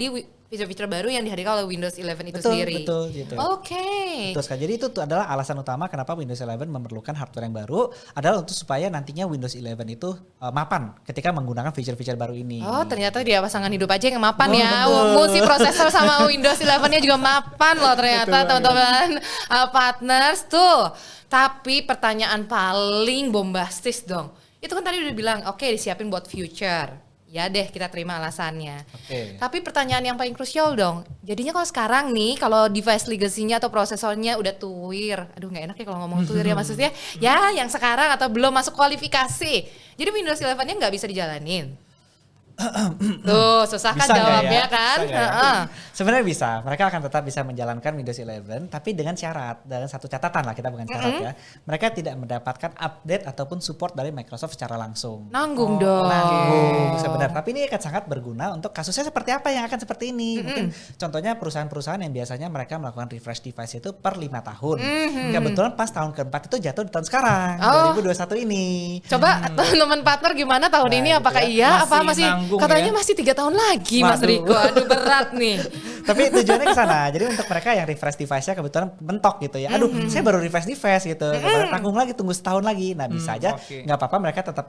di fitur-fitur baru yang dihadirkan oleh Windows 11 itu sendiri. Betul gitu. Betul sekali. Jadi itu adalah alasan utama kenapa Windows 11 memerlukan hardware yang baru adalah untuk supaya nantinya Windows 11 itu mapan ketika menggunakan fitur-fitur baru ini. Oh, ternyata dia pasangan hidup aja yang mapan ya. Betul. Multi prosesor sama Windows 11-nya juga mapan loh ternyata teman-teman partners tuh. Tapi pertanyaan paling bombastis dong. Itu kan tadi udah bilang oke, disiapin buat future. Ya deh, kita terima alasannya. Tapi pertanyaan yang paling krusial dong, jadinya kalau sekarang nih, kalau device legacy-nya atau prosesornya udah tuir, aduh nggak enak ya kalau ngomong tuir ya maksudnya, ya yang sekarang atau belum masuk kualifikasi, jadi Windows 11-nya nggak bisa dijalanin. Tuh, susah kan jawabnya kan? Sebenarnya bisa, mereka akan tetap bisa menjalankan Windows 11, tapi dengan syarat, dengan satu catatan lah, kita bukan syarat ya. Mereka tidak mendapatkan update ataupun support dari Microsoft secara langsung. Nanggung dong. Nanggung sebenarnya, tapi ini akan sangat berguna untuk kasusnya seperti apa yang akan seperti ini. Mungkin contohnya perusahaan-perusasahaan yang biasanya mereka melakukan refresh device itu per 5 tahun. Kebetulan pas tahun keempat itu jatuh di tahun sekarang, 2021 ini. Coba teman-teman partner gimana tahun ini, apakah iya apa masih katanya masih 3 tahun lagi. Mas Riko, aduh berat nih. Tapi tujuannya ke sana. Jadi untuk mereka yang refresh device-nya kebetulan mentok gitu ya. Aduh, saya baru refresh device gitu. Tanggung lagi, tunggu setahun lagi. Nah, bisa aja nggak apa-apa mereka tetap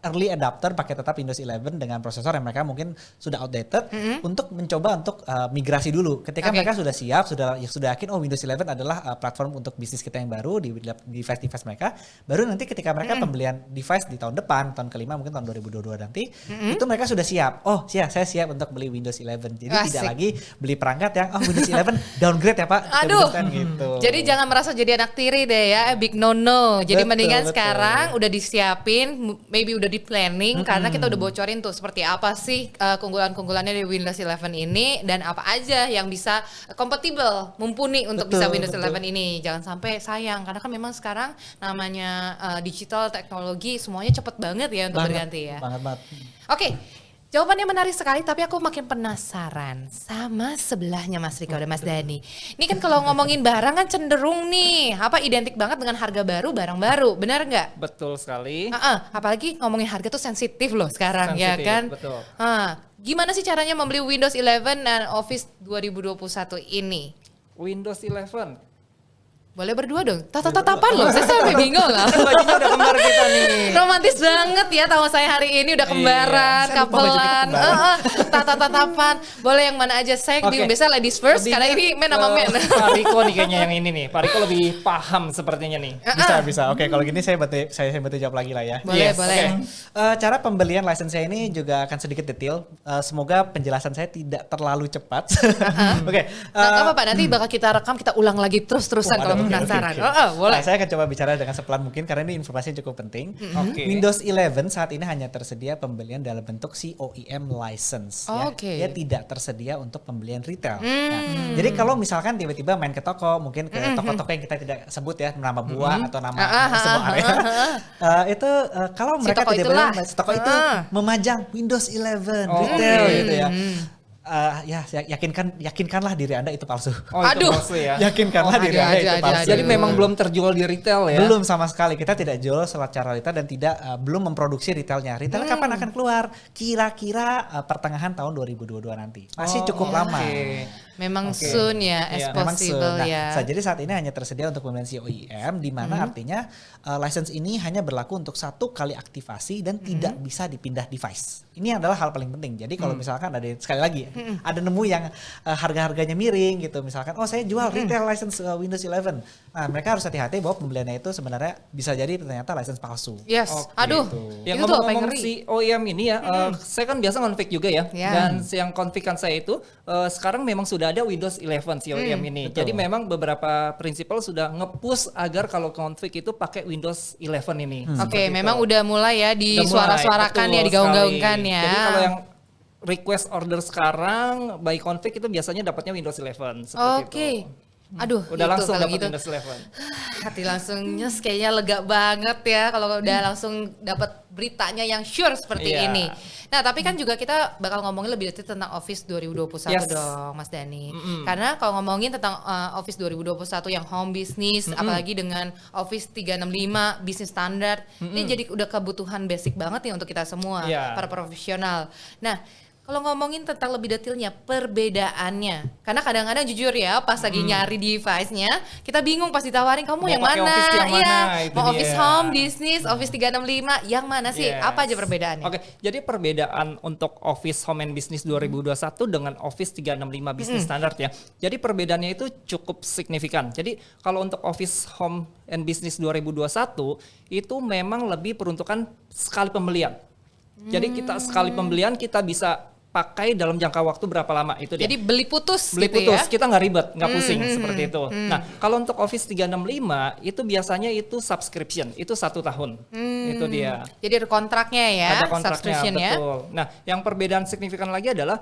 early adapter pakai tetap Windows 11 dengan prosesor yang mereka mungkin sudah outdated untuk mencoba untuk migrasi dulu. Ketika mereka sudah siap, sudah yakin Windows 11 adalah platform untuk bisnis kita yang baru di device mereka, baru nanti ketika mereka pembelian device di tahun depan, tahun kelima mungkin tahun 2022 nanti, itu mereka sudah siap. Oh, saya siap untuk beli Windows 11. Jadi tidak lagi beli perangkat yang Windows 11 downgrade ya Pak. Aduh, gitu. Jadi jangan merasa jadi anak tiri deh ya, big no. Jadi mendingan sekarang udah disiapin, maybe udah di planning karena kita udah bocorin tuh seperti apa sih keunggulan-keunggulannya di Windows 11 ini dan apa aja yang bisa kompatibel, mumpuni untuk bisa Windows 11 ini. Jangan sampai sayang karena kan memang sekarang namanya digital teknologi semuanya cepet banget ya untuk berganti ya. Banget. Oke. Jawabannya menarik sekali, tapi aku makin penasaran sama sebelahnya Mas Riko dan Mas Dani. Ini kan kalau ngomongin barang kan cenderung nih, identik banget dengan harga baru, barang baru, benar nggak? Betul sekali. Apalagi ngomongin harga tuh sensitif loh sekarang ya kan? Betul. Gimana sih caranya membeli Windows 11 dan Office 2021 ini? Windows 11 Boleh berdua dong. Tatapan loh. Saya sampai bingung loh. Bajunya udah kembar kita nih. Romantis banget ya tamu saya hari ini udah kembaran, Saya lupa baju kita kapelan, kembaran. tatapan. Boleh yang mana aja? Saya Oke. bingung. Biasa ladies first Lebihnya karena ini men sama ke men. Pak Riko nih kayaknya yang ini nih. Pak Riko lebih paham sepertinya nih. Bisa. Oke, kalau gini saya bantu jawab lagi lah ya. Boleh, Yes, boleh. oke. Cara pembelian license saya ini juga akan sedikit detail. Semoga penjelasan saya tidak terlalu cepat. Oke. Nah, nggak apa-apa, nanti bakal kita rekam, kita ulang lagi terus-terusan kalau Oke, penasaran. oke. Boleh. Nah, saya akan coba bicara dengan sepelan mungkin karena ini informasinya cukup penting. Oke. Windows 11 saat ini hanya tersedia pembelian dalam bentuk COEM license. Ya. Oke. Dia tidak tersedia untuk pembelian retail. Nah, jadi kalau misalkan tiba-tiba main ke toko, mungkin ke toko-toko yang kita tidak sebut ya, nama buah atau nama sebuah area. Itu kalau Si mereka toko tidak itulah. boleh, toko itu memajang Windows 11 retail gitu ya. Ya yakinkanlah diri Anda itu palsu. Oh, itu Aduh. palsu ya. Yakinkanlah diri Anda itu palsu. Jadi memang belum terjual di retail ya. Belum sama sekali, kita tidak jual secara retail dan tidak belum memproduksi retailnya. Retail kapan akan keluar? Kira-kira pertengahan tahun 2022 nanti. Masih cukup lama. Memang Oke. soon ya, as Iya. Memang possible Nah, ya. jadi saat ini hanya tersedia untuk pembelian COEM, di mana artinya license ini hanya berlaku untuk 1 kali aktivasi dan tidak bisa dipindah device. Ini adalah hal paling penting. Jadi kalau misalkan ada sekali lagi ada nemu yang harga-harganya miring gitu, misalkan saya jual retail license Windows 11. Nah, mereka harus hati-hati bahwa pembeliannya itu sebenarnya bisa jadi ternyata license palsu. Yes. Oke, Aduh. Yang Itu tuh apa yang ngomong-ngomong ngeri? si OEM ini ya, saya kan biasa config juga ya. Ya. Dan yang config-kan saya itu sekarang memang sudah ada Windows 11 si OEM ini. betul. Jadi memang beberapa prinsipal sudah nge-push agar kalau config itu pakai Windows 11 ini. Oke, Seperti memang itu. udah mulai ya Udah mulai, disuara-suarakan ya, betul digaung-gaungkan sekali. ya. Jadi kalau yang request order sekarang by config itu biasanya dapatnya Windows 11 seperti Oke. itu. Aduh, Udah gitu, langsung kalau dapat gitu. Windows 11. Hati langsung nyes, kayaknya lega banget ya kalau udah langsung dapat beritanya yang sure seperti Iya. ini. Nah, tapi kan juga kita bakal ngomongin lebih detail tentang Office 2021 Yes. dong, Mas Dani. Karena kalau ngomongin tentang Office 2021 yang home business, apalagi dengan Office 365 business standard, ini jadi udah kebutuhan basic banget nih untuk kita semua, Iya. para profesional. Nah, kalau ngomongin tentang lebih detailnya, perbedaannya. Karena kadang-kadang jujur ya, pas lagi nyari device-nya, kita bingung pas ditawarin, kamu Mau yang pakai mana? Office yang Iya, mana, itu mau Office dia. Home, Business, Office 365, yang mana sih? Yes. Apa aja perbedaannya? Oke, jadi perbedaan untuk Office Home and Business 2021 dengan Office 365 Business Standard ya. Jadi perbedaannya itu cukup signifikan. Jadi kalau untuk Office Home and Business 2021 itu memang lebih peruntukan sekali pembelian. Jadi kita sekali pembelian kita bisa pakai dalam jangka waktu berapa lama itu dia. Jadi beli putus Beli gitu putus, ya? kita nggak ribet, nggak pusing seperti itu. Nah, kalau untuk Office 365 itu biasanya itu subscription, itu 1 tahun. Itu dia. Jadi ada kontraknya ya, Ada kontraknya, subscription ya. betul. Nah, yang perbedaan signifikan lagi adalah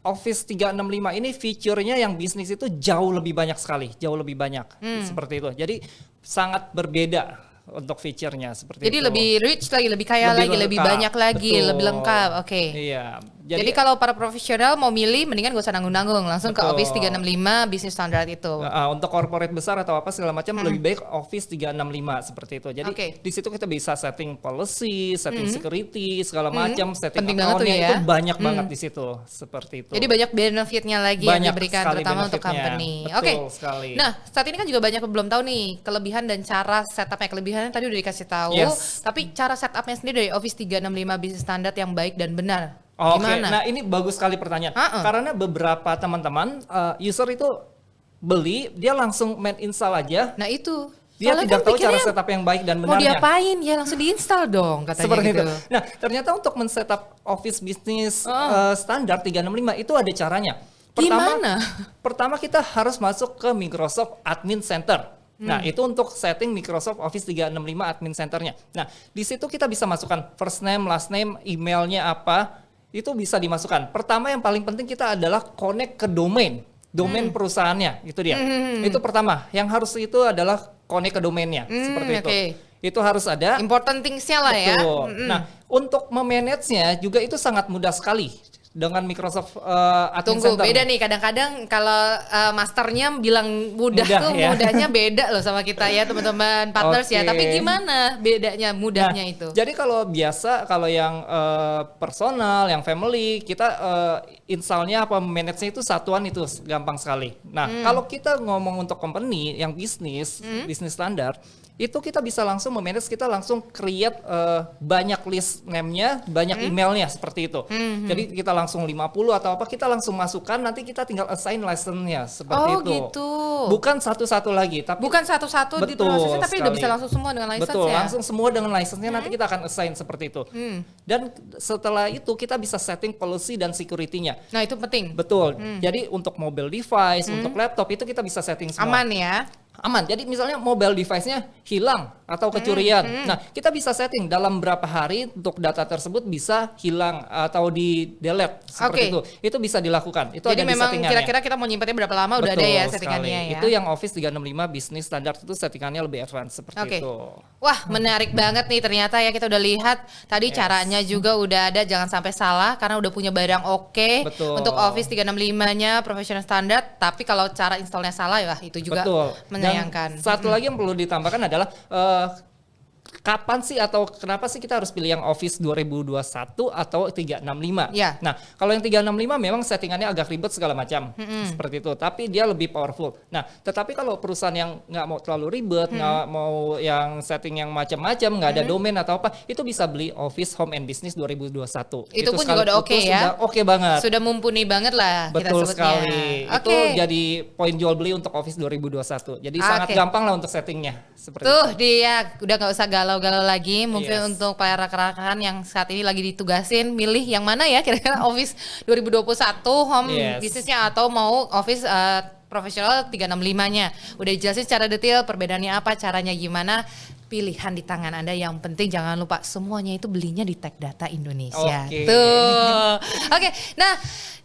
Office 365 ini fiturnya yang bisnis itu jauh lebih banyak sekali, jauh lebih banyak seperti itu. Jadi sangat berbeda untuk fiturnya seperti Jadi itu. lebih rich lagi, lebih kaya lagi, lebih lengkap, banyak lagi, betul. lebih lengkap. Oke. Iya. Jadi kalau para profesional mau milih, mendingan gak usah nanggung-nanggung, langsung ke Betul. Office 365 Business Standard itu. untuk corporate besar atau apa segala macam lebih baik Office 365 seperti itu. Jadi Oke. di situ kita bisa setting policy, setting security, segala macam, setting Penting banget tuh account-nya ya. itu banyak banget di situ seperti itu. Jadi banyak benefitnya lagi yang Banyak diberikan sekali terutama untuk benefitnya. company. Betul Oke. sekali. Nah, saat ini kan juga banyak yang belum tahu nih kelebihan dan cara setupnya. Kelebihannya tadi udah dikasih tahu, Yes. tapi cara setupnya sendiri dari Office 365 Business Standard yang baik dan benar. Oke, Gimana? nah ini bagus sekali pertanyaan. Karena beberapa teman-teman user itu beli, dia langsung main install aja. Nah itu. Dia Soalnya tidak kan tahu cara pikirnya setup yang baik dan mau benarnya. diapain? Ya langsung diinstal dong katanya Seperti gitu. itu. Nah, ternyata untuk men-setup Office Business standar 365 itu ada caranya. Gimana? Pertama kita harus masuk ke Microsoft Admin Center. Nah, itu untuk setting Microsoft Office 365 Admin Center-nya. Nah, di situ kita bisa masukkan first name, last name, emailnya apa, itu bisa dimasukkan. Pertama yang paling penting kita adalah connect ke domain perusahaannya, itu dia. Itu pertama, yang harus itu adalah connect ke domainnya, seperti itu. oke. Itu harus ada. Important things-nya lah ya. Betul. Nah, untuk memanage-nya juga itu sangat mudah sekali. dengan Microsoft Admin Tunggu, Center. beda nih. Kadang-kadang kalau masternya bilang mudah tuh ya. mudahnya beda loh sama kita ya teman-teman partners ya. Oke. Tapi gimana bedanya mudahnya itu? Jadi kalau biasa, kalau yang personal, yang family, kita installnya apa manage-nya itu satuan itu gampang sekali. Nah, kalau kita ngomong untuk company yang bisnis standar, itu kita bisa langsung memanage, kita langsung create banyak list name-nya, banyak emailnya seperti itu. Jadi kita langsung 50 atau apa, kita langsung masukkan, nanti kita tinggal assign license-nya seperti Oh itu. gitu. Bukan satu-satu lagi, tapi Bukan satu-satu di Betul prosesnya, tapi udah sekali. bisa langsung semua dengan license betul, ya? langsung semua dengan license-nya nanti kita akan assign seperti itu. Dan setelah itu kita bisa setting policy dan security-nya. Nah itu penting. Betul. Jadi untuk mobile device, untuk laptop itu kita bisa setting semua. Aman ya? Aman. Jadi misalnya mobile device-nya hilang atau kecurian. Nah, kita bisa setting dalam berapa hari untuk data tersebut bisa hilang atau di delete seperti Oke. itu. Itu bisa dilakukan. Itu Jadi ada di memang settingannya. kira-kira kita mau nyimpannya berapa lama udah ada Betul ya sekali. settingannya ya? Itu yang Office 365 Business Standard itu settingannya lebih advance seperti Oke. itu. Wah menarik banget nih ternyata ya, kita udah lihat tadi caranya juga udah ada, jangan sampai salah karena udah punya barang oke Betul. untuk Office 365-nya professional standard, tapi kalau cara installnya salah ya itu juga Betul. menyayangkan. Dan satu lagi yang perlu ditambahkan adalah kapan sih atau kenapa sih kita harus pilih yang Office 2021 atau 365? Ya. Nah, kalau yang 365 memang settingannya agak ribet segala macam seperti itu, tapi dia lebih powerful. Nah, tetapi kalau perusahaan yang nggak mau terlalu ribet, nggak mau yang setting yang macam-macam, nggak ada domain atau apa, itu bisa beli Office Home and Business 2021. Itu pun juga sekali udah oke putus ya? Sudah oke banget. Sudah mumpuni banget lah kita Betul sebutnya. sekali. Oke. Itu jadi poin jual beli untuk Office 2021. Jadi sangat Oke. gampang lah untuk settingnya. Seperti Tuh itu. dia udah nggak usah galau-galau lagi. Mungkin Yes. untuk para rekan-rekan yang saat ini lagi ditugasin milih yang mana ya kira-kira Office 2021 home Yes. bisnisnya atau mau Office profesional 365-nya. Udah dijelasin secara detail perbedaannya apa, caranya gimana. Pilihan di tangan Anda, yang penting jangan lupa semuanya itu belinya di Tech Data Indonesia. Oke. Tuh. Oke, nah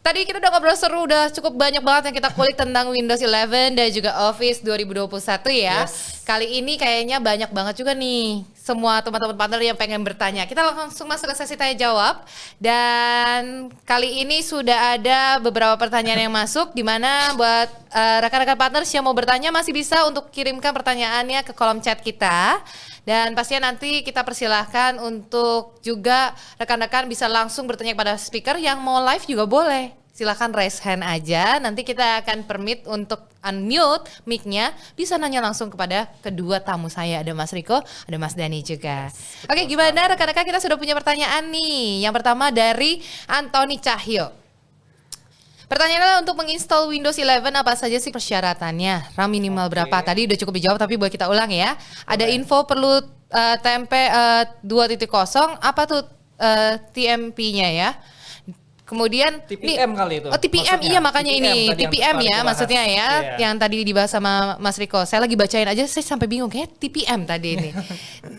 tadi kita udah ngobrol seru, udah cukup banyak banget yang kita kulik tentang Windows 11 dan juga Office 2021 ya. Yes. Kali ini kayaknya banyak banget juga nih semua teman-teman partner yang pengen bertanya. Kita langsung masuk ke sesi tanya jawab. Dan kali ini sudah ada beberapa pertanyaan yang masuk, di mana buat rekan-rekan partners yang mau bertanya masih bisa untuk kirimkan pertanyaannya ke kolom chat kita. Dan pastinya nanti kita persilahkan untuk juga rekan-rekan bisa langsung bertanya kepada speaker, yang mau live juga boleh. Silahkan raise hand aja, nanti kita akan permit untuk unmute mic-nya, bisa nanya langsung kepada kedua tamu saya, ada Mas Riko, ada Mas Dani juga. Oke, gimana rekan-rekan, kita sudah punya pertanyaan nih. Yang pertama dari Anthony Cahyo. Pertanyaannya, untuk menginstal Windows 11 apa saja sih persyaratannya? RAM minimal berapa? Tadi udah cukup dijawab, tapi boleh kita ulang ya. Ada info perlu TMP 2.0, apa tuh TMP-nya ya? Kemudian TPM kali itu. Oh TPM, maksudnya. iya makanya TPM ini tadi yang TPM tadi ya dibahas. maksudnya ya, Iya. yang tadi dibahas sama Mas Riko. Saya lagi bacain aja, saya sampai bingung kayak TPM tadi ini.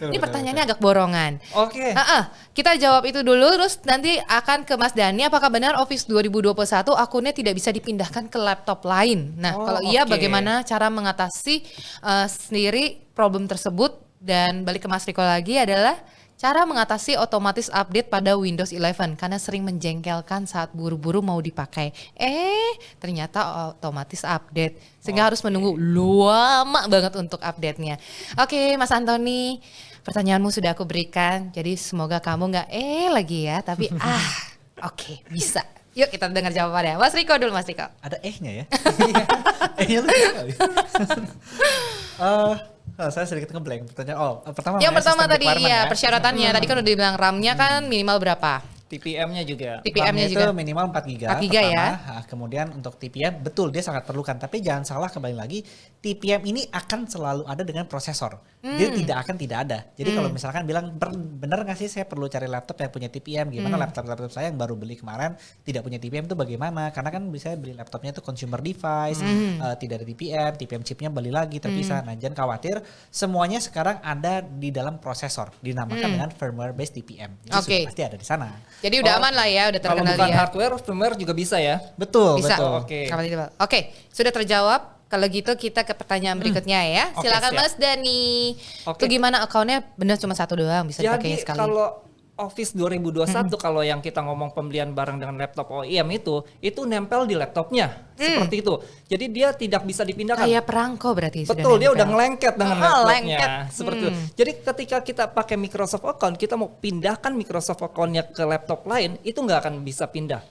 Ini pertanyaannya agak borongan. Oke. Kita jawab itu dulu, terus nanti akan ke Mas Dani. Apakah benar Office 2021 akunnya tidak bisa dipindahkan ke laptop lain? Nah, kalau iya, oke. bagaimana cara mengatasi sendiri problem tersebut? Dan balik ke Mas Riko lagi adalah cara mengatasi otomatis update pada Windows 11 karena sering menjengkelkan saat buru-buru mau dipakai. Ternyata otomatis update sehingga harus menunggu lama banget untuk update-nya. Oke, Mas Anthony, pertanyaanmu sudah aku berikan. Jadi semoga kamu nggak lagi ya, tapi oke, bisa. Yuk kita dengar jawabannya. Mas Riko dulu, Mas Riko. Ada nya ya. E-nya lu kali. Saya sedikit ngeblank. Pertanyaan pertama. Yang namanya pertama system tadi requirement ya persyaratannya. Tadi kan udah dibilang RAM-nya kan minimal berapa? TPM-nya juga. TPM-nya RAM-nya juga. itu minimal 4 GB. 4 GB ya. Kemudian untuk TPM betul dia sangat perlukan, tapi jangan salah, kembali lagi TPM ini akan selalu ada dengan prosesor. Dia tidak akan tidak ada. Jadi kalau misalkan bilang bener nggak sih saya perlu cari laptop yang punya TPM, gimana laptop saya yang baru beli kemarin tidak punya TPM itu bagaimana? Karena kan bisa beli laptopnya itu consumer device, tidak ada TPM chipnya beli lagi terpisah. Nah, jangan khawatir, semuanya sekarang ada di dalam prosesor, dinamakan dengan firmware based TPM. Jadi Oke. sudah pasti ada di sana. Jadi udah aman lah ya, udah Kalau terkenal bukan ya. hardware, firmware juga bisa ya. Betul, Bisa. betul. Oke. Oke, sudah terjawab. Kalau gitu kita ke pertanyaan berikutnya ya. Oke, Silakan siap. Mas Dani. Oke. Itu gimana akunnya? Bener cuma satu doang bisa dipakai Jadi sekali. kalau Office 2021 kalau yang kita ngomong pembelian barang dengan laptop OEM itu nempel di laptopnya seperti itu. Jadi dia tidak bisa dipindahkan. Kayak perangko berarti. Betul, dia nempel. udah ngelengket dengan Oh, laptopnya lengket. seperti itu. Jadi ketika kita pakai Microsoft account, kita mau pindahkan Microsoft account-nya ke laptop lain, itu nggak akan bisa pindah.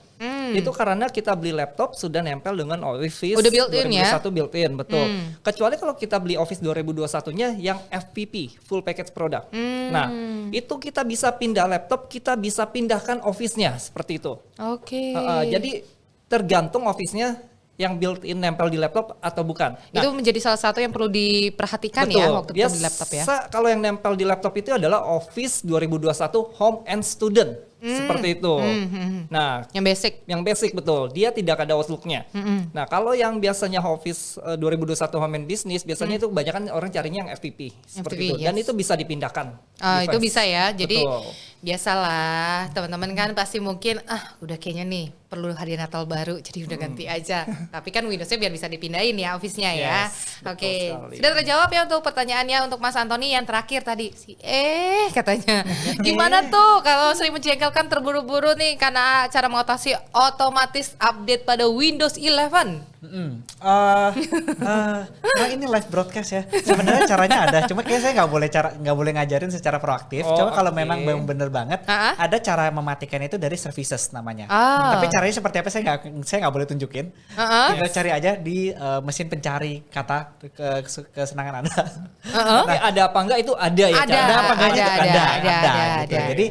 Itu karena kita beli laptop sudah nempel dengan Office Udah built-in 2021 built-in, betul. Kecuali kalau kita beli Office 2021-nya yang FPP, full package product. Nah, itu kita bisa pindah laptop, kita bisa pindahkan Office-nya seperti itu. Oke. Jadi tergantung Office-nya yang built-in nempel di laptop atau bukan. Nah, Itu menjadi salah satu yang perlu diperhatikan ya waktu kita beli laptop ya. Kalau yang nempel di laptop itu adalah Office 2021 Home and Student. Seperti itu. Nah, Yang basic. yang basic betul, dia tidak ada Outlook-nya. Nah, kalau yang biasanya Office 2021 Home and Business, biasanya itu kebanyakan orang carinya yang FPP seperti FPP, itu. Dan yes. itu bisa dipindahkan. Itu device. bisa ya. Jadi Betul. biasalah teman-teman kan pasti mungkin udah kayaknya nih perlu hadiah Natal baru jadi udah ganti aja. Tapi kan Windows-nya biar bisa dipindahin ya Office-nya ya. Yes, betul Oke. sekali. Sudah terjawab ya untuk pertanyaannya untuk Mas Antoni yang terakhir tadi. Katanya. Gimana tuh kalau sering menjengkelkan terburu-buru nih karena cara mengatasi otomatis update pada Windows 11? Nah ini live broadcast ya. Sebenarnya caranya ada, cuma kayak saya nggak boleh ngajarin secara proaktif. Oh, Cuma kalau oke. memang bener banget, ada cara mematikan itu dari services namanya. Ah. Tapi caranya seperti apa saya nggak boleh tunjukin. Kita cari aja di mesin pencari kata kesenangan Anda. Tapi ada apa enggak itu ada ya. Ada. cara. Ada apa enggaknya itu ada gitu. ada. Jadi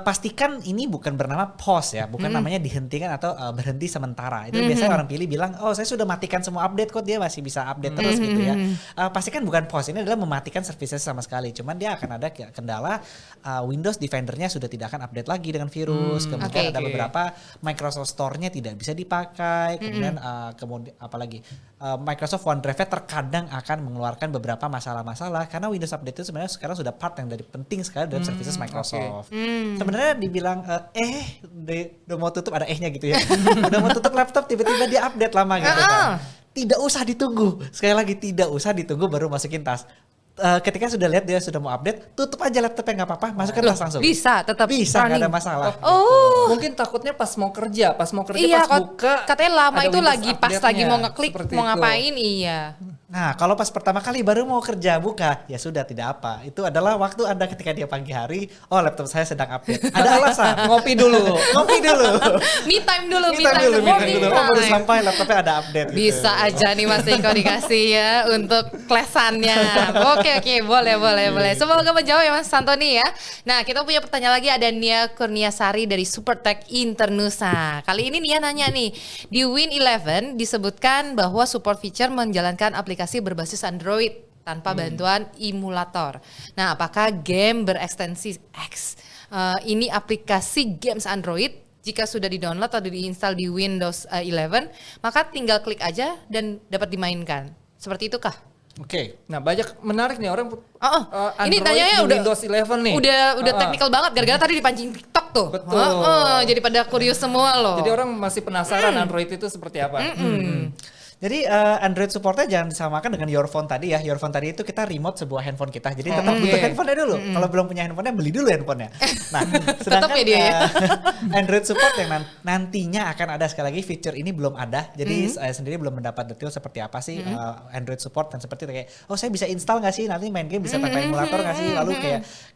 pastikan ini bukan bernama pause ya, bukan namanya dihentikan atau berhenti sementara. Itu biasanya orang pilih bilang, oh saya sudah matikan semua update kok dia masih bisa update terus gitu ya. Pastikan bukan pause, ini adalah mematikan services sama sekali. Cuman dia akan ada kendala Windows Defender-nya sudah tidak akan update lagi dengan virus. Kemudian ada beberapa Microsoft Store-nya tidak bisa dipakai. Kemudian kemudian apalagi Microsoft OneDrive-nya terkadang akan mengeluarkan beberapa masalah-masalah karena Windows Update itu sebenarnya sekarang sudah part yang dari penting sekali dalam services Microsoft. Sebenarnya dibilang udah mau tutup ada nya gitu ya. Udah mau tutup laptop tiba-tiba dia update lama gitu kan. Tidak usah ditunggu. Sekali lagi tidak usah ditunggu baru masukin tas. Ketika sudah lihat dia sudah mau update, tutup aja laptopnya nggak apa-apa, masukkan tas langsung. Bisa tetap Bisa nggak ada running. masalah. Mungkin takutnya pas mau kerja Iya, pas buka katanya lama ada itu Windows lagi pas lagi update-nya, mau ngeklik seperti mau itu. ngapain iya. Nah, kalau pas pertama kali baru mau kerja buka, ya sudah tidak apa. Itu adalah waktu Anda ketika dia pagi hari, oh laptop saya sedang update. Ada alasan. ngopi dulu. Ngopi dulu. Me time dulu, Me time dulu. morning Oh, baru time. sampai laptopnya ada update. gitu. Bisa aja nih Mas Eko dikasih ya untuk klesannya. Oke, boleh. Semoga menjawab ya Mas Antoni ya. Nah, kita punya pertanyaan lagi, ada Nia Kurniasari dari Supertech Internusa. Kali ini Nia nanya nih, di Win 11 disebutkan bahwa support feature menjalankan aplikasi berbasis Android tanpa bantuan emulator. Nah, apakah game berekstensi X ini aplikasi games Android jika sudah di-download atau diinstal di Windows 11, maka tinggal klik aja dan dapat dimainkan. Seperti itu kah? Oke. Nah, banyak menarik nih orang Ini Android tanyanya di udah Windows 11 nih. Udah teknikal banget gara-gara tadi dipancing TikTok tuh. Betul. Jadi pada kurius semua loh. Jadi orang masih penasaran Android itu seperti apa. Jadi Android supportnya jangan disamakan dengan Your Phone tadi ya. Your Phone tadi itu kita remote sebuah handphone kita. Jadi tetap butuh handphonenya dulu. Kalau belum punya handphonenya, beli dulu handphonenya. Nah, sedangkan ya dia ya. Android support yang nantinya akan ada, sekali lagi feature ini belum ada. Jadi saya sendiri belum mendapat detail seperti apa sih Android support, dan seperti kayak saya bisa install nggak sih nanti main game bisa tanpa emulator nggak sih? Lalu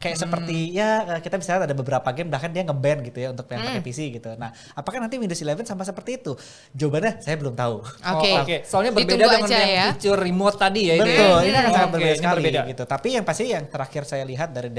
kayak seperti ya kita bisa lihat ada beberapa game bahkan dia nge-ban gitu ya untuk yang pakai PC gitu. Nah, apakah nanti Windows 11 sama seperti itu? Jawabannya saya belum tahu. Oke. Soalnya berbeda Ditunggu dengan aja yang ya. feature remote tadi ya. Betul, ini akan sangat berbeda ini sekali berbeda. gitu. Tapi yang pasti yang terakhir saya lihat dari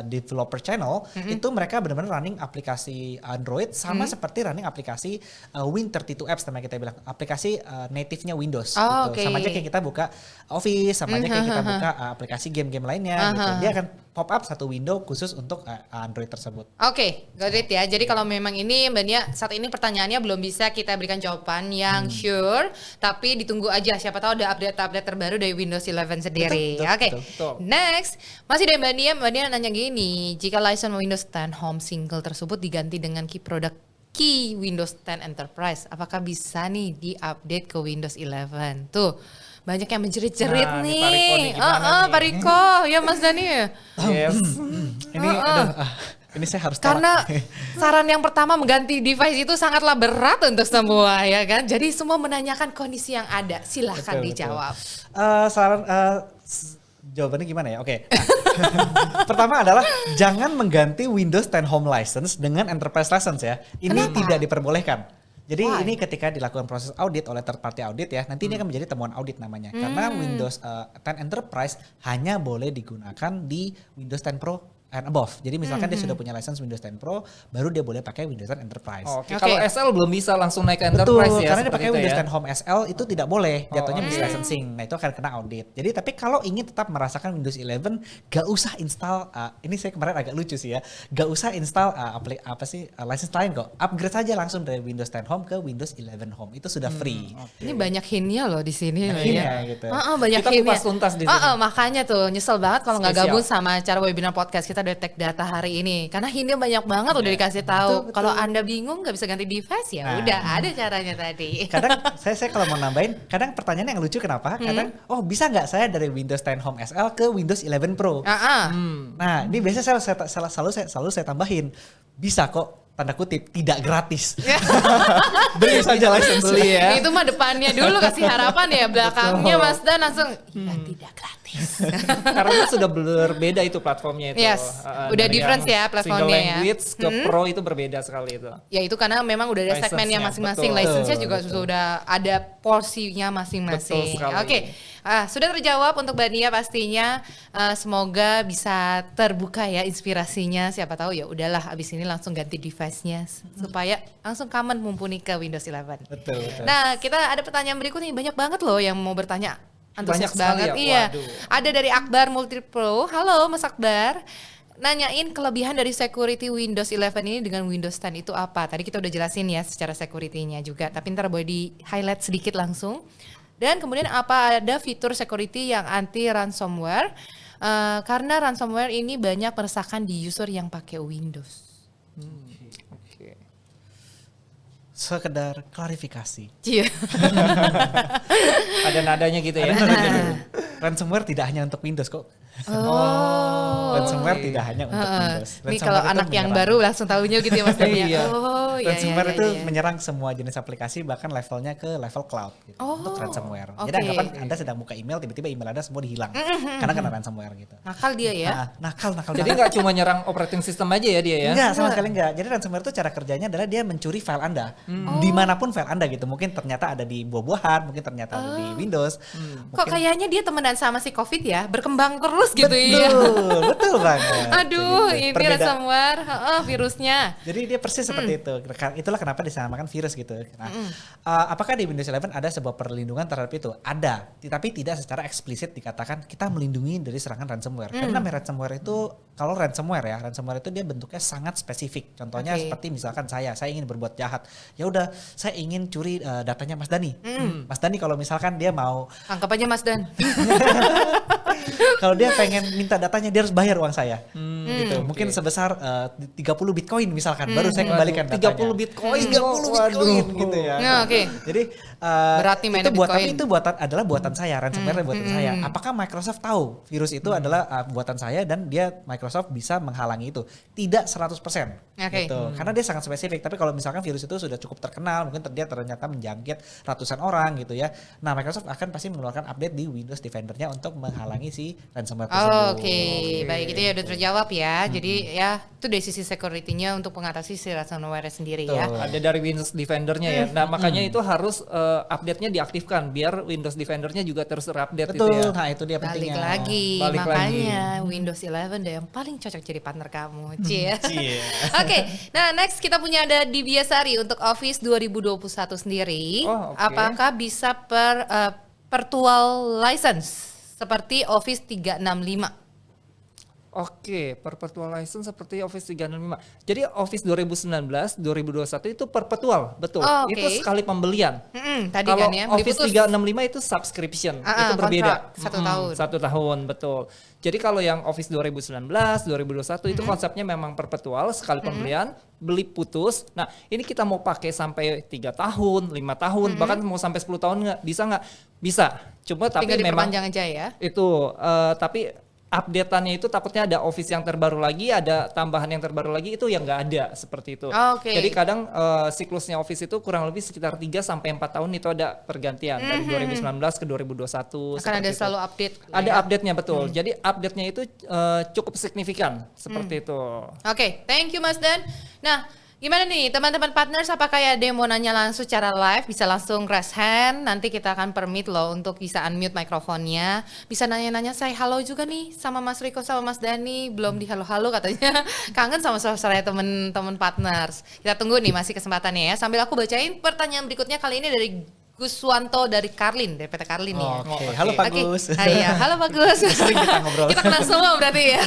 developer channel itu mereka benar-benar running aplikasi Android sama seperti running aplikasi Win32 apps namanya kita bilang, aplikasi native-nya Windows gitu. Oke. Sama aja kayak kita buka Office, sama aja kayak kita buka aplikasi game-game lainnya gitu. Dia akan pop up satu window khusus untuk Android tersebut. Oke, got it ya. Jadi kalau memang ini Mbak Nia saat ini pertanyaannya belum bisa kita berikan jawaban yang sure, tapi ditunggu aja, siapa tahu ada update terbaru dari Windows 11 sendiri. Betul, Oke. betul. Next, masih dari Mbak Nia nanya gini, jika license Windows 10 Home single tersebut diganti dengan key Windows 10 Enterprise, apakah bisa nih diupdate ke Windows 11? Tuh, banyak yang menjerit-jerit Nah, ini nih. Pak Riko nih, gimana nih? Pak Riko, ya Mas Dani. Yes. Ini Ini saya harus tolak. Karena saran yang pertama mengganti device itu sangatlah berat untuk semua ya kan. Jadi semua menanyakan kondisi yang ada. Silahkan Betul, dijawab. Jawabannya gimana ya? Oke. Nah, pertama adalah jangan mengganti Windows 10 Home License dengan Enterprise License ya. Ini Kenapa? tidak diperbolehkan. Jadi Why? ini ketika dilakukan proses audit oleh third party audit ya, nanti ini akan menjadi temuan audit namanya. Karena Windows 10 Enterprise hanya boleh digunakan di Windows 10 Pro and above. Jadi misalkan dia sudah punya license Windows 10 Pro, baru dia boleh pakai Windows 10 Enterprise. Oke. Oke. Kalau SL belum bisa langsung naik ke Enterprise Betul, ya. karena dia seperti pakai itu Windows ya. 10 Home SL itu tidak boleh, jatuhnya Oh, mislicensing. Nah itu akan kena audit. Jadi tapi kalau ingin tetap merasakan Windows 11, gak usah install, ini saya kemarin agak lucu sih ya, gak usah install license lain kok. Upgrade saja langsung dari Windows 10 Home ke Windows 11 Home, itu sudah free. Ini banyak hintnya loh di sini loh Hintnya ya. gitu. Banyak Kita hintnya. kupas tuntas di sini. Makanya tuh nyesel banget kalau nggak Spesial. gabung sama acara webinar podcast kita dari Tech Data hari ini. Karena hintnya banyak banget udah dikasih tahu. Betul. Kalau Anda bingung nggak bisa ganti device ya Nah. udah ada caranya tadi. Kadang saya kalau mau nambahin, kadang pertanyaan yang lucu kenapa? Kadang, oh bisa nggak saya dari Windows 10 Home SL ke Windows 11 Pro? Nah, ini biasanya selalu saya tambahin, bisa kok tanda kutip tidak gratis. Beli saja license. Beli ya. Itu mah depannya dulu kasih harapan ya, belakangnya Mas Dan langsung ya tidak gratis. Karena sudah berbeda itu platformnya itu. Yes, udah Dari difference yang ya platformnya single ya. language ke Pro itu berbeda sekali itu. Ya itu karena memang udah ada segmennya License-nya, masing-masing, betul. license-nya juga Betul. sudah ada porsinya masing-masing. Betul sekali. Oke, sudah terjawab untuk Mbak Nia pastinya. Semoga bisa terbuka ya inspirasinya. Siapa tahu ya udahlah abis ini langsung ganti device-nya supaya langsung common mumpuni ke Windows 11. Betul. Nah kita ada pertanyaan berikutnya, banyak banget loh yang mau bertanya. Antusias Banyak sekali banget, ya, iya. waduh. Ada dari Akbar Multipro. Halo Mas Akbar. Nanyain kelebihan dari security Windows 11 ini dengan Windows 10 itu apa? Tadi kita udah jelasin ya secara security-nya juga, tapi ntar boleh di highlight sedikit langsung. Dan kemudian apa ada fitur security yang anti ransomware? Karena ransomware ini banyak meresahkan di user yang pakai Windows. Oke. Sekedar klarifikasi. Iya. Ada nadanya gitu ya. Ransomware tidak hanya untuk Windows kok. Oh. Ransomware tidak hanya untuk Windows. Ini Ransomware kalau itu anak yang menyerang. baru langsung tahunya gitu ya Mas Dania. Iya. Oh iya. Ransomware iya, itu iya. menyerang semua jenis aplikasi, bahkan levelnya ke level cloud gitu, Oh, untuk ransomware. Jadi oke. anggapan Anda sedang buka email, tiba-tiba email Anda semua dihilang karena kena ransomware gitu. Nakal dia ya. Nakal Jadi banget. nggak cuma nyerang operating system aja ya dia ya. Enggak, sama sekali enggak. Jadi ransomware itu cara kerjanya adalah dia mencuri file Anda. Dimanapun file Anda gitu. Mungkin ternyata ada di buah-buahan, mungkin ternyata ada di Windows. Kok kayaknya dia temenan sama si COVID ya, berkembang terus gitu ya. Betul banget. Aduh, Gitu. ini Perbeda- ransomware, virusnya. Jadi dia persis seperti itu. Itulah kenapa dinamakan virus gitu. Nah, apakah di Windows 11 ada sebuah perlindungan terhadap itu? Ada, tapi tidak secara eksplisit dikatakan kita melindungi dari serangan ransomware. Karena ransomware itu, kalau ransomware itu dia bentuknya sangat spesifik. Contohnya Oke. seperti misalkan saya ingin berbuat jahat. Ya udah, saya ingin curi datanya Mas Dani. Mas Dani kalau misalkan dia mau, Anggap aja Mas Dan. kalau dia pengen minta datanya dia harus bayar uang saya. Gitu. Oke. Mungkin sebesar 30 Bitcoin misalkan, baru saya kembalikan datanya. 30 Bitcoin. 30 Bitcoin gitu ya. Nah, oke. Jadi Berat nih mainnya itu Bitcoin. itu adalah buatan saya, ransomware buatan saya. Apakah Microsoft tahu virus itu adalah buatan saya dan dia Microsoft bisa menghalangi itu? Tidak 100%. Oke. Gitu. Karena dia sangat spesifik. Tapi kalau misalkan virus itu sudah cukup terkenal, mungkin dia ternyata menjangkit ratusan orang gitu ya. Nah, Microsoft akan pasti mengeluarkan update di Windows Defender-nya untuk menghalangi si ransomware tersebut. Oke, baik itu ya udah terjawab ya. Jadi ya itu dari sisi security-nya untuk mengatasi si ransomware sendiri ya. Betul. Ada dari Windows Defender-nya ya. Nah, makanya itu harus update-nya diaktifkan biar Windows Defender-nya juga terus terupdate itu Betul. ya. Nah, itu dia Balik pentingnya. lagi, Balik makanya Windows 11 deh yang paling cocok jadi partner kamu, Cie. Cie. Oke, nah next kita punya ada di Biasari untuk Office 2021 sendiri. Oh, oke. Apakah bisa virtual license seperti Office 365? Oke, perpetual license seperti Office 365. Jadi Office 2019, 2021 itu perpetual, betul. Oh, oke. Itu sekali pembelian. Tadi Kalau kan ya, beli Office putus. 365 itu subscription, itu berbeda. kontrak 1 tahun. 1 tahun, betul. Jadi kalau yang Office 2019, 2021 itu konsepnya memang perpetual, sekali pembelian, beli putus. Nah, ini kita mau pakai sampai 3 tahun, 5 tahun, bahkan mau sampai 10 tahun nggak? Bisa nggak? Bisa. Cuma tapi Tinggal memang diperpanjang aja ya. itu tapi update-annya itu takutnya ada Office yang terbaru lagi, ada tambahan yang terbaru lagi, itu yang nggak ada seperti itu. Oke. Jadi kadang siklusnya Office itu kurang lebih sekitar 3 sampai 4 tahun itu ada pergantian dari 2019 ke 2021. Akan ada seperti itu. selalu update. Ada ya. update-nya betul. Jadi update-nya itu cukup signifikan seperti itu. Oke, thank you Mas Dan. Nah, gimana nih teman-teman partners, apakah ada yang mau nanya langsung secara live, bisa langsung raise hand, nanti kita akan permit loh untuk bisa unmute mikrofonnya, bisa nanya-nanya say halo juga nih sama Mas Riko sama Mas Dani, belum di halo-halo katanya, kangen sama suara teman-teman partners. Kita tunggu nih masih kesempatannya ya, sambil aku bacain pertanyaan berikutnya kali ini dari Guswanto dari Karlin, dari PT Karlin nih ya. Oke, halo Pak Oke. Gus. Iya, halo Pak Gus. Sering kita ngobrol. Kita kenal semua berarti ya.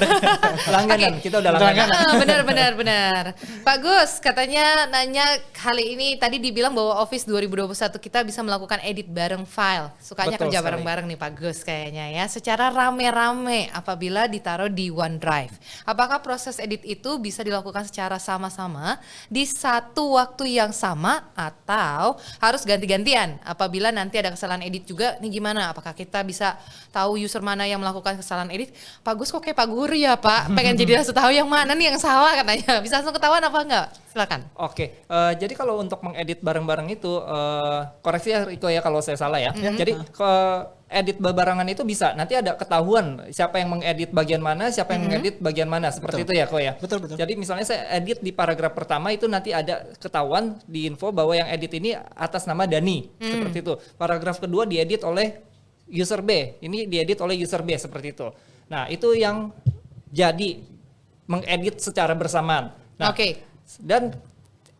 Langganan, kita udah langganan. Benar. Pak Gus katanya nanya kali ini tadi dibilang bahwa Office 2021 kita bisa melakukan edit bareng file. Sukanya Betul kerja sekali. bareng-bareng nih Pak Gus kayaknya ya. Secara rame-rame apabila ditaruh di OneDrive. Apakah proses edit itu bisa dilakukan secara sama-sama di satu waktu yang sama atau harus ganti-gantian? Apabila nanti ada kesalahan edit juga, nih gimana? Apakah kita bisa tahu user mana yang melakukan kesalahan edit? Pak Gus kok kayak Pak Guru ya Pak? Pengen jadi langsung tahu yang mana nih yang salah katanya. Bisa langsung ketahuan apa enggak? Silakan. Oke, jadi kalau untuk mengedit bareng-bareng itu, koreksi ya Riko ya kalau saya salah ya. Jadi ke edit barengan itu bisa, nanti ada ketahuan siapa yang mengedit bagian mana, siapa yang mengedit bagian mana, seperti Betul. itu ya Ko ya. Betul. Jadi misalnya saya edit di paragraf pertama itu nanti ada ketahuan di info bahwa yang edit ini atas nama Dani, seperti itu. Paragraf kedua diedit oleh user B, ini diedit oleh user B, seperti itu. Nah itu yang jadi mengedit secara bersamaan. Nah, Oke. dan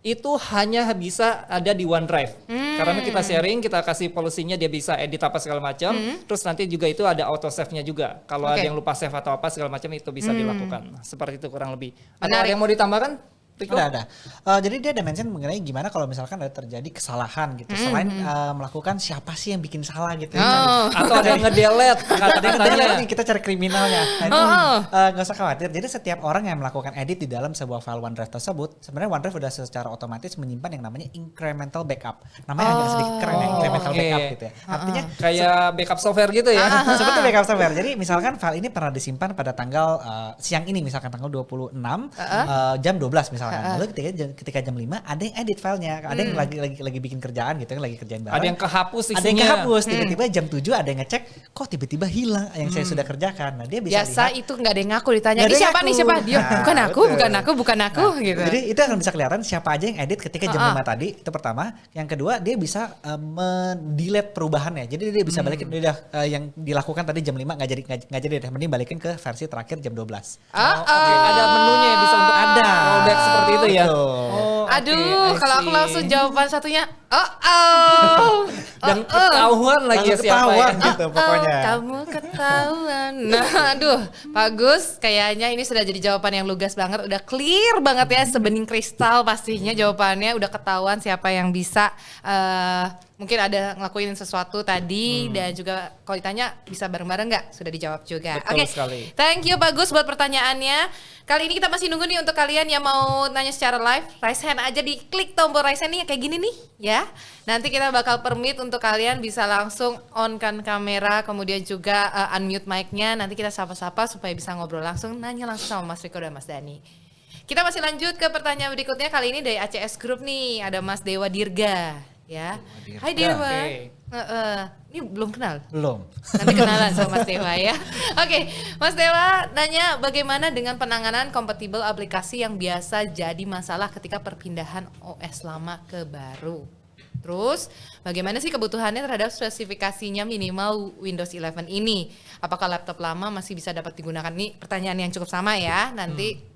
itu hanya bisa ada di OneDrive. Karena kita sharing, kita kasih polisinya dia bisa edit apa segala macam. Terus nanti juga itu ada auto save-nya juga. Kalau Oke. ada yang lupa save atau apa segala macam itu bisa dilakukan. Seperti itu kurang lebih. Atau Menarik. ada yang mau ditambahkan? Riko? Ada. Jadi dia ada mention mengenai gimana kalau misalkan ada terjadi kesalahan gitu. Selain melakukan siapa sih yang bikin salah gitu. Oh. Atau ada yang nge-delete Ada yang kata-katanya. nih, kita cari kriminalnya. Nah, itu nggak usah khawatir. Jadi setiap orang yang melakukan edit di dalam sebuah file OneDrive tersebut, sebenarnya OneDrive udah secara otomatis menyimpan yang namanya incremental backup. Namanya agak sedikit keren ya, incremental oke. backup gitu ya. Artinya Kayak backup software gitu ya. seperti backup software. Jadi misalkan file ini pernah disimpan pada tanggal siang ini, misalkan tanggal 26 jam 12 misalkan. Lalu ketika jam 5 ada yang edit filenya, ada yang lagi bikin kerjaan gitu, yang lagi kerjain bareng. Ada yang kehapus Ada yang isinya. kehapus, tiba-tiba jam 7 ada yang ngecek, kok tiba-tiba hilang yang saya sudah kerjakan. Nah, dia bisa Biasa lihat. itu nggak ada yang ngaku ditanya, Nggak ini ada yang siapa nih ngaku. siapa? Dia Nah, bukan aku gitu. Jadi itu akan bisa kelihatan siapa aja yang edit ketika jam 5 tadi, itu pertama. Yang kedua, dia bisa mendelete perubahannya. Jadi dia bisa balikin udah yang dilakukan tadi jam 5 nggak jadi deh, mending balikin ke versi terakhir jam 12. Oke, ada menunya yang bisa untuk Ada. rollback seperti itu ya. Betul. Oh, Aduh, oke, I kalau aku see. langsung jawaban satunya, Dan ketahuan lagi ya Langsung siapa ya. ketahuan gitu pokoknya. Kamu ketahuan. Nah, aduh, Pak Gus, kayaknya ini sudah jadi jawaban yang lugas banget, udah clear banget ya, sebening kristal pastinya jawabannya, udah ketahuan siapa yang bisa mungkin ada ngelakuin sesuatu tadi dan juga kalau ditanya bisa bareng-bareng nggak? Sudah dijawab juga. Betul Oke, sekali. thank you Pak Gus buat pertanyaannya. Kali ini kita masih nunggu nih untuk kalian yang mau nanya secara live, raise hand aja, di klik tombol raise hand nih kayak gini nih ya. Nanti kita bakal permit untuk kalian bisa langsung on kan kamera, kemudian juga unmute mic-nya. Nanti kita sapa-sapa supaya bisa ngobrol langsung, nanya langsung sama Mas Riko dan Mas Dani. Kita masih lanjut ke pertanyaan berikutnya, kali ini dari ACS Group nih, ada Mas Dewa Dirga ya. Hai Dewa. Oke. Ini belum kenal? Belum. Nanti kenalan sama Mas Dewa ya. Oke, Mas Dewa nanya bagaimana dengan penanganan compatible aplikasi yang biasa jadi masalah ketika perpindahan OS lama ke baru. Terus bagaimana sih kebutuhannya terhadap spesifikasinya minimal Windows 11 ini? Apakah laptop lama masih bisa dapat digunakan? Ini pertanyaan yang cukup sama ya, nanti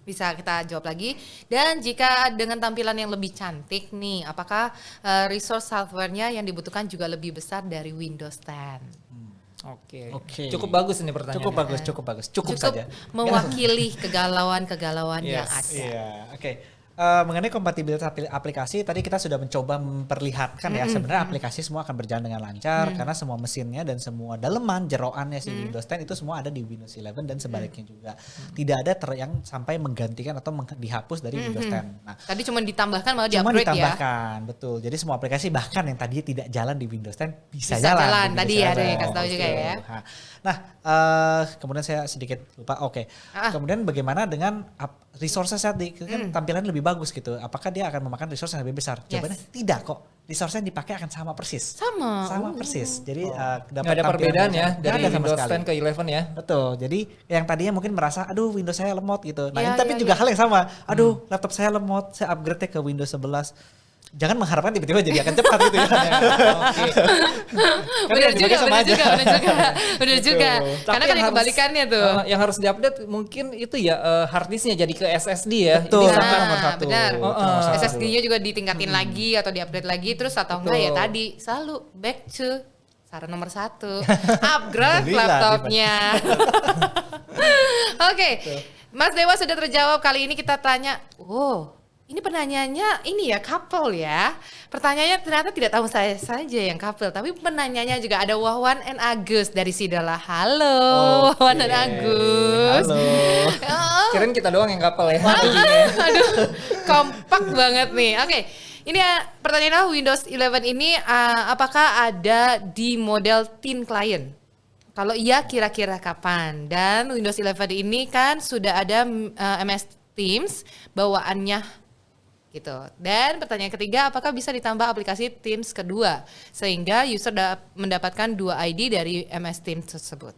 bisa kita jawab lagi. Dan jika dengan tampilan yang lebih cantik nih, apakah resource software-nya yang dibutuhkan juga lebih besar dari Windows 10? Oke. Oke. Cukup bagus ini pertanyaannya. Cukup bagus. Cukup saja. Mewakili kegalauan-kegalauan yang Yes, ada. Iya, oke. Mengenai kompatibilitas aplikasi tadi kita sudah mencoba memperlihatkan ya sebenarnya aplikasi semua akan berjalan dengan lancar karena semua mesinnya dan semua daleman jeroannya si Windows 10 itu semua ada di Windows 11 dan sebaliknya juga. Tidak ada yang sampai menggantikan atau dihapus dari Windows 10. Nah, Tadi cuma ditambahkan malah cuma di-upgrade ya. ditambahkan, betul. Jadi semua aplikasi bahkan yang tadinya tidak jalan di Windows 10 bisa Bisa jalan. jalan. di Tadi Windows ya, ada 11. yang kasih tahu juga ya. Nah, kemudian saya sedikit lupa. Oke. Kemudian bagaimana dengan resources tadi? Kan tampilan lebih bagus gitu. Apakah dia akan memakan resource yang lebih besar? Jawabannya tidak kok. Resource yang dipakai akan sama persis. Sama persis. Jadi Nggak ada perbedaan ya dari Windows 10 ke 11 ya. Betul. Jadi yang tadinya mungkin merasa aduh Windows saya lemot gitu. Nah, Iya, ini tapi iya, juga iya. hal yang sama. Aduh, laptop saya lemot, saya upgrade ke Windows 11. Jangan mengharapkan tiba-tiba jadi akan cepat gitu ya. Oke. Benar juga, sama benar juga, aja. benar juga. Benar juga. Tapi Karena kan yang yang harus- kebalikannya tuh. Yang harus diupdate mungkin itu ya hard disknya jadi ke SSD ya. Betul. Ini sampai nomor satu. Benar. Itu nomor satu. SSD-nya juga ditingkatin lagi atau di-upgrade lagi terus atau enggak ya Betul. tadi selalu back to saran nomor 1. Upgrade Belilah, laptopnya. Oke. Mas Dewa sudah terjawab. Kali ini kita tanya, ini pertanyaannya ini ya couple ya. Pertanyaannya ternyata tidak tahu saya saja yang couple, tapi penanyanya juga ada Wahwan and Agus dari Sidola. Halo, Wahwan dan Agus. Halo. Oh, kirain kita doang yang kapal ya. aduh, kompak banget nih. Oke, ini pertanyaannya Windows 11 ini apakah ada di model thin client? Kalau iya, kira-kira kapan? Dan Windows 11 ini kan sudah ada MS Teams bawaannya gitu. Dan pertanyaan ketiga, apakah bisa ditambah aplikasi Teams kedua sehingga user mendapatkan 2 ID dari MS Teams tersebut?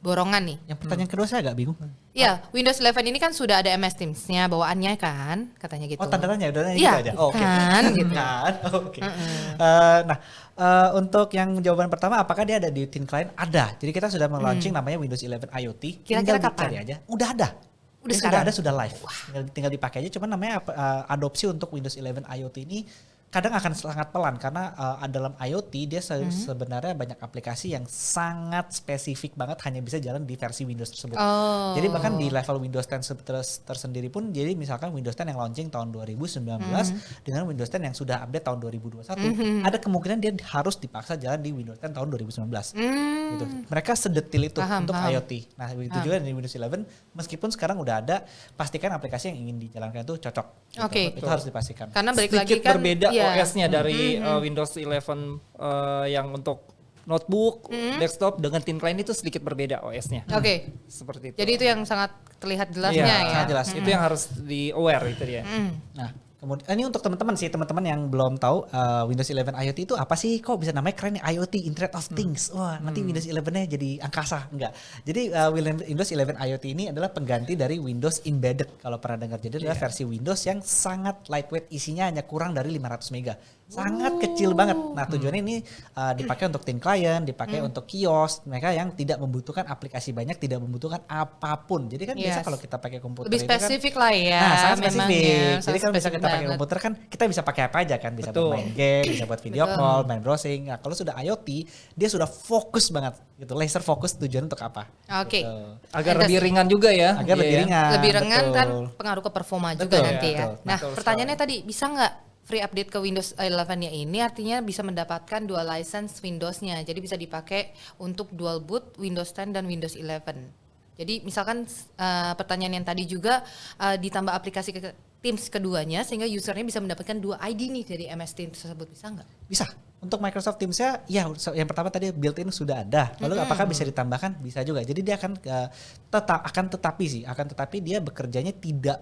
Borongan nih. Yang pertanyaan kedua saya agak bingung. Ya, Windows 11 ini kan sudah ada MS Teams-nya bawaannya kan, katanya gitu. Oh, tanda-tandanya udah nanya Iya, gitu aja. Oh, oke. kan, gitu. Kan, oke. Nah, untuk yang jawaban pertama, apakah dia ada di thin client? Ada. Jadi kita sudah meluncing namanya Windows 11 IoT. Kira-kira Tinggal dicari kapan? aja. Udah ada. Udah Dia sekarang? sudah ada, sudah live. Tinggal dipakai aja. Cuman namanya adopsi untuk Windows 11 IoT ini kadang akan sangat pelan karena dalam IoT dia sebenarnya banyak aplikasi yang sangat spesifik banget hanya bisa jalan di versi Windows tersebut. Oh. Jadi bahkan di level Windows 10 tersendiri pun, jadi misalkan Windows 10 yang launching tahun 2019 dengan Windows 10 yang sudah update tahun 2021, ada kemungkinan dia harus dipaksa jalan di Windows 10 tahun 2019. Gitu. Mereka sedetil itu untuk IoT. Nah, itu juga di Windows 11 meskipun sekarang udah ada, pastikan aplikasi yang ingin dijalankan itu cocok. Gitu. Oke. Itu harus dipastikan. Karena balik lagi Sedikit kan berbeda iya. OS-nya dari Windows 11 yang untuk notebook, desktop dengan thin client itu sedikit berbeda OS-nya. Oke. Seperti itu. Jadi itu yang sangat terlihat jelasnya Iya, ya. sangat jelas. Itu yang harus di aware itu dia. Nah, kemudian ini untuk teman-teman sih, teman-teman yang belum tahu Windows 11 IoT itu apa sih? Kok bisa namanya keren nih, IoT, Internet of Things. Wah, nanti Windows 11-nya jadi angkasa. Enggak. Jadi Windows 11 IoT ini adalah pengganti dari Windows Embedded kalau pernah dengar. Jadi adalah versi Windows yang sangat lightweight, isinya hanya kurang dari 500 mega. Sangat kecil banget. Nah, tujuannya ini dipakai untuk thin client, dipakai untuk kios, mereka yang tidak membutuhkan aplikasi banyak, tidak membutuhkan apapun. Jadi kan biasa kalau kita pakai komputer Lebih itu kan spesifik lah ya. nah, sangat memang spesifik. ya, Jadi sangat kalau bisa spesifik kita pakai banget. komputer kan kita bisa pakai apa aja kan, bisa Betul. buat main game, bisa buat video call, main browsing. Nah, kalau sudah IoT, dia sudah fokus banget gitu, laser fokus tujuan untuk apa? Oke. Gitu. Agar lebih ringan juga ya. Agar lebih Iya. ringan. Lebih ringan betul. kan pengaruh ke performa juga Betul, nanti ya. betul. Nah, Betul pertanyaannya tadi bisa nggak free update ke Windows 11-nya ini artinya bisa mendapatkan dual license Windows-nya. Jadi bisa dipakai untuk dual boot Windows 10 dan Windows 11. Jadi misalkan pertanyaan yang tadi juga ditambah aplikasi Teams keduanya sehingga usernya bisa mendapatkan 2 ID nih dari MS Teams tersebut, bisa nggak? Bisa. Untuk Microsoft Teams-nya, ya yang pertama tadi built-in sudah ada. Lalu apakah bisa ditambahkan? Bisa juga. Jadi dia akan tetapi dia bekerjanya tidak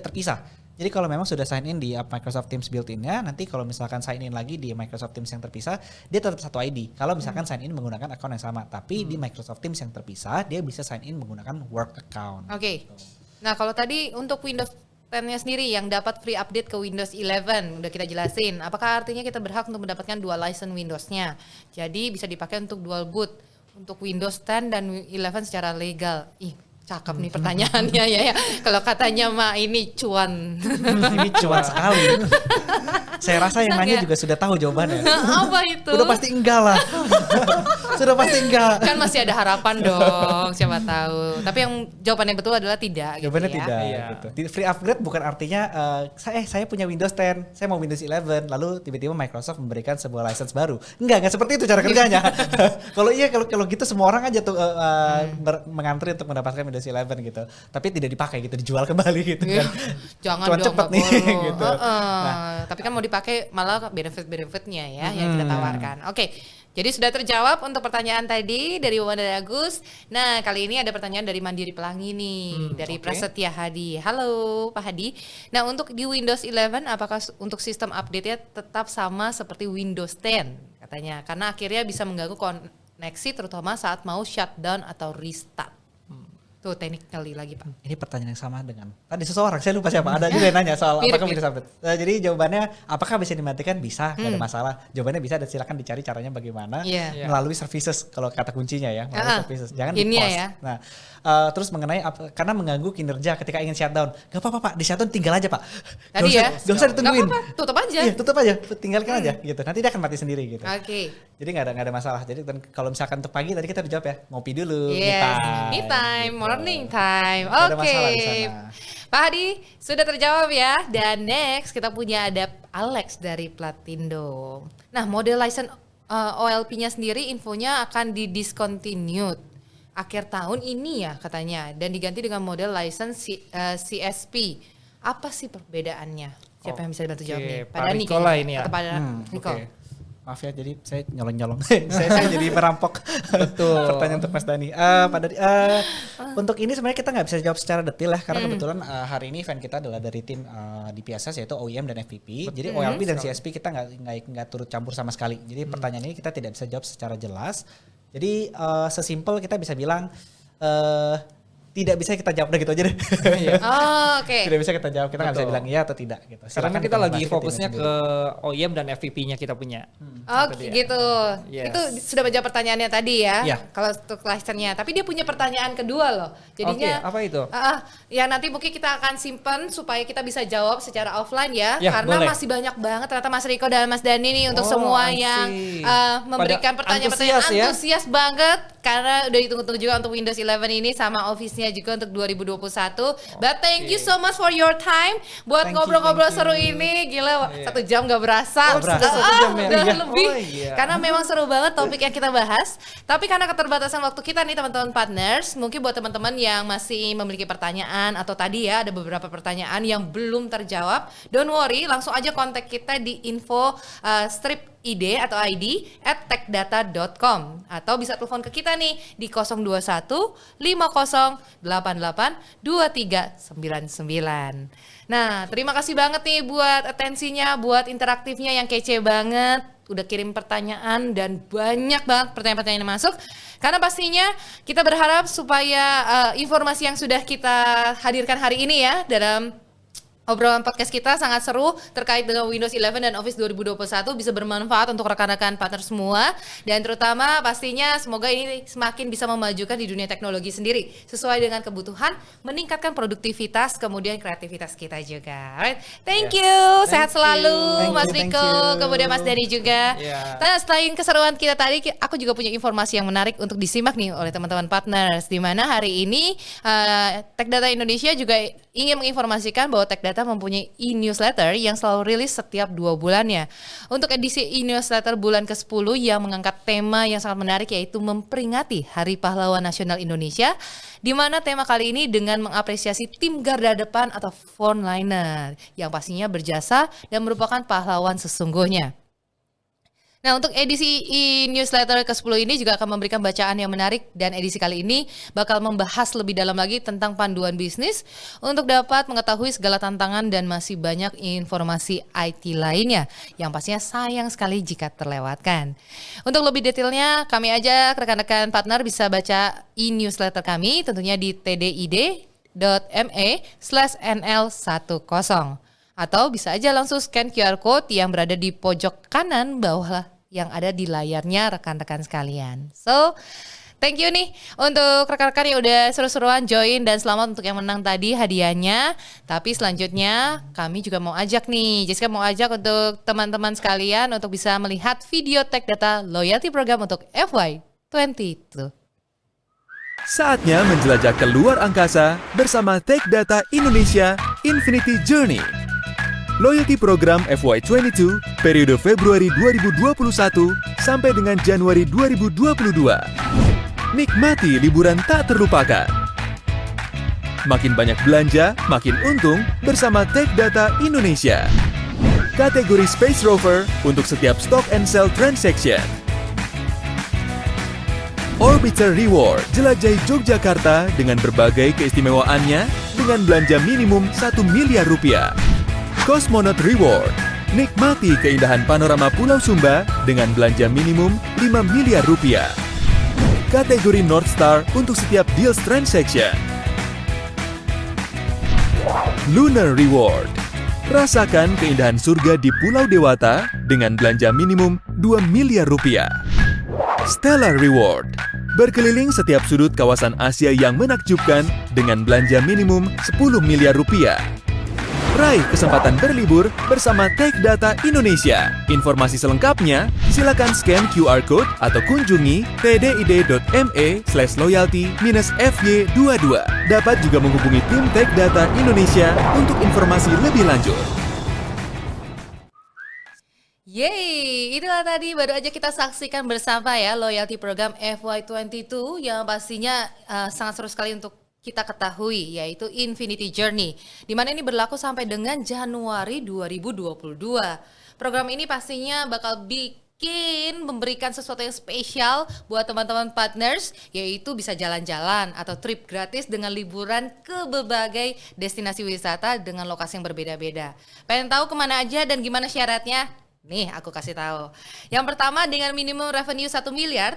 terpisah. Jadi kalau memang sudah sign in di Microsoft Teams built-in-nya, nanti kalau misalkan sign in lagi di Microsoft Teams yang terpisah, dia tetap satu ID. Kalau misalkan sign in menggunakan account yang sama, tapi di Microsoft Teams yang terpisah, dia bisa sign in menggunakan work account. Oke. Nah, kalau tadi untuk Windows 10-nya sendiri yang dapat free update ke Windows 11 udah kita jelasin. Apakah artinya kita berhak untuk mendapatkan dual license Windows-nya? Jadi bisa dipakai untuk dual boot untuk Windows 10 dan 11 secara legal. Ih, cakep nih pertanyaannya ya. Kalau katanya mah ini cuan. Ini cuan sekali. Saya rasa yang Enak nanya ya? juga sudah tahu jawabannya. Apa itu? Udah pasti enggak lah. Sudah pasti enggak. Kan masih ada harapan dong, siapa tahu. Tapi yang jawaban yang betul adalah tidak. Jawabannya gitu ya. tidak Iya. gitu. Free upgrade bukan artinya saya punya Windows 10, saya mau Windows 11, lalu tiba-tiba Microsoft memberikan sebuah license baru. Enggak seperti itu cara kerjanya. Kalau gitu semua orang aja tuh mengantri untuk mendapatkan Windows 11 gitu. Tapi tidak dipakai gitu, dijual kembali gitu Iya. kan. Jangan Cuma dong, cepet nggak nih, boleh. gitu. Tapi kan mau dipakai malah benefit-benefitnya ya yang kita tawarkan. Oke, jadi sudah terjawab untuk pertanyaan tadi dari Wawan dan Agus. Nah, kali ini ada pertanyaan dari Mandiri Pelangi nih, dari Prasetya Hadi. Halo Pak Hadi. Nah, untuk di Windows 11 apakah untuk sistem update-nya tetap sama seperti Windows 10 katanya? Karena akhirnya bisa mengganggu koneksi terutama saat mau shutdown atau restart. Tuh technically lagi Pak. Ini pertanyaan yang sama dengan tadi seseorang, saya lupa siapa, ada juga yang nanya soal Mirip, apakah Windows Update. Jadi jawabannya apakah bisa dimatikan? Bisa, nggak ada masalah. Jawabannya bisa dan silakan dicari caranya bagaimana Iya. melalui services kalau kata kuncinya ya, melalui services. Jangan di Ini pause. ya. Nah, terus mengenai karena mengganggu kinerja ketika ingin shutdown. Gak apa-apa Pak, di shutdown tinggal aja Pak. Tadi ya. Gak usah ditungguin. Nggak apa-apa, tutup aja. Iya, tutup aja, tinggalkan aja gitu. Nanti dia akan mati sendiri gitu. Oke. Jadi nggak ada masalah. Jadi kalau misalkan untuk pagi tadi kita udah jawab ya, ngopi dulu, Yes, me gitu. time, morning time. Nggak ada Oke. masalah di sana. Pak Hadi sudah terjawab ya. Dan next kita punya ada Alex dari Platindo. Nah, model license OLP-nya sendiri infonya akan di-discontinued akhir tahun ini ya katanya dan diganti dengan model license CSP. Apa sih perbedaannya? Siapa yang bisa dibantu jawab nih? Pak Riko lah ini ya. Atau Pak Riko? Oke. Maaf ya, jadi saya nyolong-nyolong. saya jadi merampok. Betul. Pertanyaan untuk Mas Dani. Pak Dani, untuk ini sebenarnya kita nggak bisa jawab secara detail ya, karena kebetulan hari ini event kita adalah dari tim di PSS yaitu OEM dan FPP. Jadi OLP dan CSP kita nggak turut campur sama sekali. Jadi pertanyaan ini kita tidak bisa jawab secara jelas. Jadi sesimpel kita bisa bilang tidak bisa kita jawab, udah gitu aja deh. Oh, oke. Tidak bisa kita jawab, kita nggak bisa Betul. bilang iya atau tidak gitu. Karena Silakan kita lagi konfirmasi fokusnya timnya ke OEM dan FPP-nya kita punya. Oh dia. gitu. Yes. Itu sudah menjawab pertanyaannya tadi ya. Iya. Kalau untuk license-nya. Tapi dia punya pertanyaan kedua loh. Jadinya Oke, apa itu? ya nanti mungkin kita akan simpan supaya kita bisa jawab secara offline ya. Ya, Karena boleh. masih banyak banget ternyata Mas Riko dan Mas Dani nih untuk Oh, semua I yang see. memberikan Pada pertanyaan-pertanyaan antusias ya. antusias banget karena udah ditunggu-tunggu juga untuk Windows 11 ini sama Office-nya juga untuk 2021. But thank you so much for your time buat Thank you, ngobrol-ngobrol thank you. seru ini. Gila, 1 jam gak berasa. Oh, sudah 1 jam ya? Udah Iya. lebih. Oh, iya. Karena memang seru banget topik yang kita bahas. Tapi karena keterbatasan waktu kita nih teman-teman partners, mungkin buat teman-teman yang masih memiliki pertanyaan atau tadi ya ada beberapa pertanyaan yang belum terjawab, don't worry, langsung aja kontak kita di info strip ID atau ID @techdata.com atau bisa telepon ke kita nih di 021 5088 2399. Nah, terima kasih banget nih buat atensinya, buat interaktifnya yang kece banget. Udah kirim pertanyaan dan banyak banget pertanyaan-pertanyaan yang masuk. Karena pastinya kita berharap supaya informasi yang sudah kita hadirkan hari ini ya dalam obrolan podcast kita sangat seru terkait dengan Windows 11 dan Office 2021 bisa bermanfaat untuk rekan-rekan partner semua dan terutama pastinya semoga ini semakin bisa memajukan di dunia teknologi sendiri sesuai dengan kebutuhan meningkatkan produktivitas kemudian kreativitas kita juga. Alright, thank you, sehat selalu Mas Thank Riko, you. kemudian Mas Dani juga. Yeah. Nah, selain keseruan kita tadi, aku juga punya informasi yang menarik untuk disimak nih oleh teman-teman partners di mana hari ini Tech Data Indonesia juga ingin menginformasikan bahwa Tech Data mempunyai e-newsletter yang selalu rilis setiap 2 bulannya. Untuk edisi e-newsletter bulan ke-10 yang mengangkat tema yang sangat menarik yaitu memperingati Hari Pahlawan Nasional Indonesia, di mana tema kali ini dengan mengapresiasi tim garda depan atau frontliner yang pastinya berjasa dan merupakan pahlawan sesungguhnya. Nah, untuk edisi e-newsletter ke-10 ini juga akan memberikan bacaan yang menarik dan edisi kali ini bakal membahas lebih dalam lagi tentang panduan bisnis untuk dapat mengetahui segala tantangan dan masih banyak informasi IT lainnya yang pastinya sayang sekali jika terlewatkan. Untuk lebih detailnya kami ajak rekan-rekan partner bisa baca e-newsletter kami tentunya di tdid.me/nl10 atau bisa aja langsung scan QR code yang berada di pojok kanan bawah yang ada di layarnya rekan-rekan sekalian. So, thank you nih untuk rekan-rekan yang udah seru-seruan join dan selamat untuk yang menang tadi hadiahnya. Tapi selanjutnya kami juga mau ajak nih, Jessica mau ajak untuk teman-teman sekalian untuk bisa melihat video Tech Data Loyalty Program untuk FY FY22. Saatnya menjelajah ke luar angkasa bersama Tech Data Indonesia Infinity Journey. Loyalty program FY22 periode Februari 2021 sampai dengan Januari 2022. Nikmati liburan tak terlupakan. Makin banyak belanja, makin untung bersama Tech Data Indonesia. Kategori Space Rover untuk setiap stock and sell transaction. Orbiter Reward, jelajahi Yogyakarta dengan berbagai keistimewaannya dengan belanja minimum 1 miliar rupiah. Cosmonaut Reward, nikmati keindahan panorama Pulau Sumba dengan belanja minimum 5 miliar rupiah. Kategori North Star untuk setiap deals transaction. Lunar Reward, rasakan keindahan surga di Pulau Dewata dengan belanja minimum 2 miliar rupiah. Stellar Reward, berkeliling setiap sudut kawasan Asia yang menakjubkan dengan belanja minimum 10 miliar rupiah. Raih kesempatan berlibur bersama Tech Data Indonesia. Informasi selengkapnya silakan scan QR Code atau kunjungi tdid.me/loyalty-fy22. Dapat juga menghubungi tim Tech Data Indonesia untuk informasi lebih lanjut. Yeay, itulah tadi baru aja kita saksikan bersama ya loyalty program FY22 yang pastinya sangat seru sekali untuk kita ketahui, yaitu Infinity Journey, di mana ini berlaku sampai dengan Januari 2022. Program ini pastinya bakal memberikan sesuatu yang spesial buat teman-teman partners, yaitu bisa jalan-jalan atau trip gratis dengan liburan ke berbagai destinasi wisata dengan lokasi yang berbeda-beda. Pengen tahu kemana aja dan gimana syaratnya? Nih, aku kasih tahu. Yang pertama, dengan minimum revenue 1 miliar,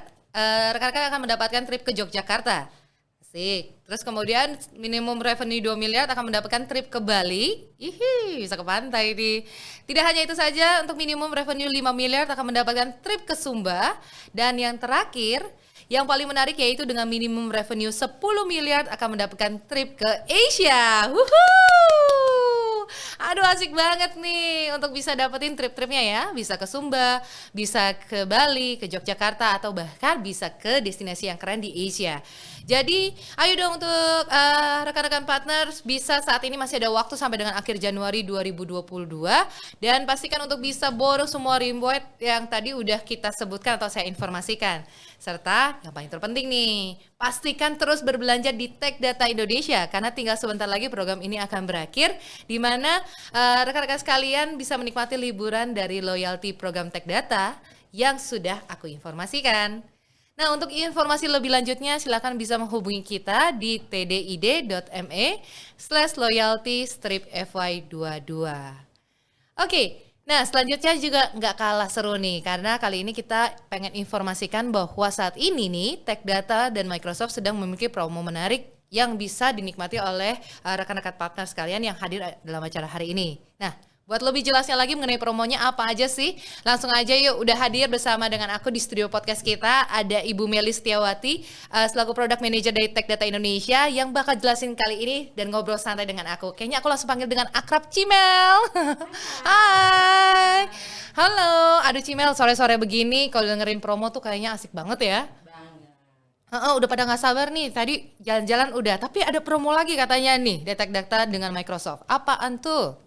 rekan-rekan akan mendapatkan trip ke Yogyakarta. Asik. Terus kemudian minimum revenue 2 miliar akan mendapatkan trip ke Bali. Bisa ke pantai nih. Tidak hanya itu saja, untuk minimum revenue 5 miliar akan mendapatkan trip ke Sumba. Dan yang terakhir, yang paling menarik yaitu dengan minimum revenue 10 miliar akan mendapatkan trip ke Asia. Aduh, asik banget nih untuk bisa dapetin trip-tripnya ya. Bisa ke Sumba, bisa ke Bali, ke Yogyakarta, atau bahkan bisa ke destinasi yang keren di Asia. Jadi ayo dong untuk rekan-rekan partners, bisa saat ini masih ada waktu sampai dengan akhir Januari 2022. Dan pastikan untuk bisa borong semua reward yang tadi udah kita sebutkan atau saya informasikan. Serta yang paling terpenting nih, pastikan terus berbelanja di Tech Data Indonesia karena tinggal sebentar lagi program ini akan berakhir, di mana rekan-rekan sekalian bisa menikmati liburan dari loyalty program Tech Data yang sudah aku informasikan. Nah, untuk informasi lebih lanjutnya silakan bisa menghubungi kita di tdid.me/loyalty-fy22. Oke. Nah, selanjutnya juga nggak kalah seru nih, karena kali ini kita pengen informasikan bahwa saat ini nih Tech Data dan Microsoft sedang memiliki promo menarik yang bisa dinikmati oleh rekan-rekan partner sekalian yang hadir dalam acara hari ini. Nah, buat lebih jelasnya lagi mengenai promonya apa aja sih, langsung aja yuk, udah hadir bersama dengan aku di studio podcast kita, ada Ibu Melis Setiawati, selaku Product Manager dari Tech Data Indonesia yang bakal jelasin kali ini dan ngobrol santai dengan aku. Kayaknya aku langsung panggil dengan akrab Cimel. Hai. Halo, aduh Cimel, sore-sore begini kalau dengerin promo tuh kayaknya asik banget ya. Udah pada nggak sabar nih, tadi jalan-jalan udah, tapi ada promo lagi katanya nih, Tech Data dengan Microsoft. Apaan tuh?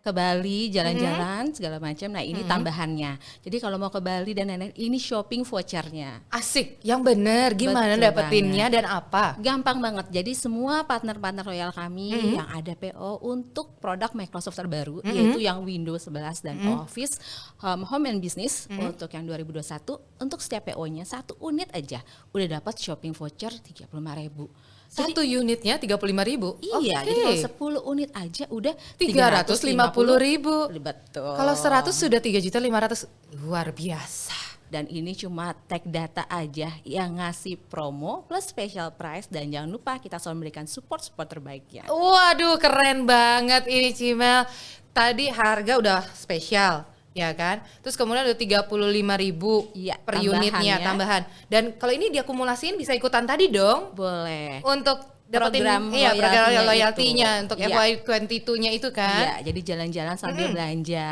Ke Bali, jalan-jalan segala macam. Nah, ini tambahannya. Jadi kalau mau ke Bali dan lain-lain, ini shopping vouchernya. Asik, yang bener. Gimana Betul dapetinnya dan apa? Gampang banget. Jadi semua partner-partner royal kami yang ada PO untuk produk Microsoft terbaru, yaitu yang Windows 11 dan Office Home and Business untuk yang 2021, untuk setiap PO-nya 1 unit aja udah dapat shopping voucher 35.000. Satu unitnya 35.000. Iya, Oke. jadi kalau 10 unit aja udah 350.000. Betul. Kalau 100 sudah 3.500.000. Luar biasa. Dan ini cuma Tech Data aja yang ngasih promo plus special price, dan jangan lupa kita selalu memberikan support terbaiknya. Waduh, keren banget ini Cimel. Tadi harga udah spesial, ya kan? Terus kemudian ada 35.000 Iya, per unitnya tambahan. Dan kalau ini diakumulasiin bisa ikutan tadi dong Boleh. untuk dapetin Program program loyalty-nya loyalty-nya itu. untuk Iya. FY22-nya itu kan. Iya, jadi jalan-jalan sambil belanja.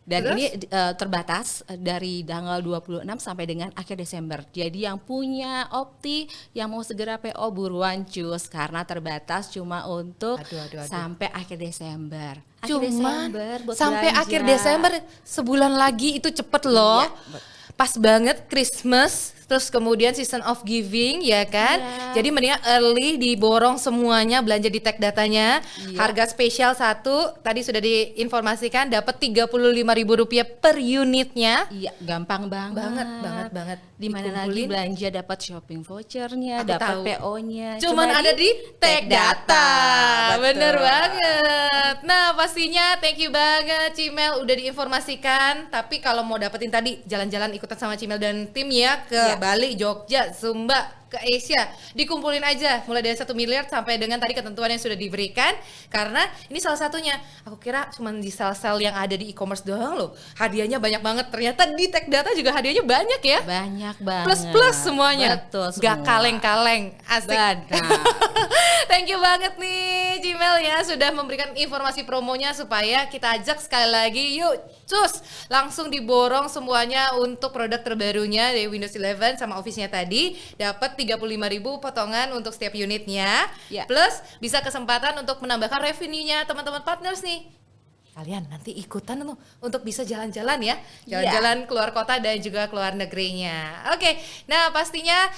Dan Terus? ini terbatas dari tanggal 26 sampai dengan akhir Desember. Jadi yang punya Opti yang mau segera PO buruan cus karena terbatas cuma untuk Aduh. sampai akhir Desember. Cuman buat sampai belanja. akhir Desember, sebulan lagi itu cepet loh. Iya, Pas banget Christmas, terus kemudian season of giving ya kan. Iya. Jadi mendingan early diborong semuanya belanja di tag datanya. Iya. Harga spesial satu tadi sudah diinformasikan dapat Rp35.000 per unitnya. Iya, gampang banget. Banget. Di mana lagi Dikumpulin. belanja dapat shopping vouchernya, Aku dapat tahu. PO-nya. Cuman ada di tag data. Betul. Bener banget. Nah, pastinya thank you banget Cimel udah diinformasikan. Tapi kalau mau dapetin tadi jalan-jalan ikutan sama Cimel dan tim ya ke Ya. Bali, Jogja, Sumba, ke Asia, dikumpulin aja mulai dari 1 miliar sampai dengan tadi ketentuan yang sudah diberikan. Karena ini salah satunya, aku kira cuma di sel-sel yang ada di e-commerce doang loh, hadiahnya banyak banget. Ternyata di tag data juga hadiahnya banyak ya. Banyak banget. Plus semuanya. Betul semua. Gak kaleng-kaleng. Asik. Benar. Thank you banget nih Cimel ya sudah memberikan informasi promonya supaya kita ajak sekali lagi yuk cus langsung diborong semuanya untuk produk terbarunya dari Windows 11 sama Office-nya tadi dapat 35.000 potongan untuk setiap unitnya. Ya. Plus bisa kesempatan untuk menambahkan revenue-nya teman-teman partners nih. Kalian nanti ikutan tuh untuk bisa jalan-jalan ya, jalan-jalan keluar kota dan juga keluar negerinya. Oke, nah pastinya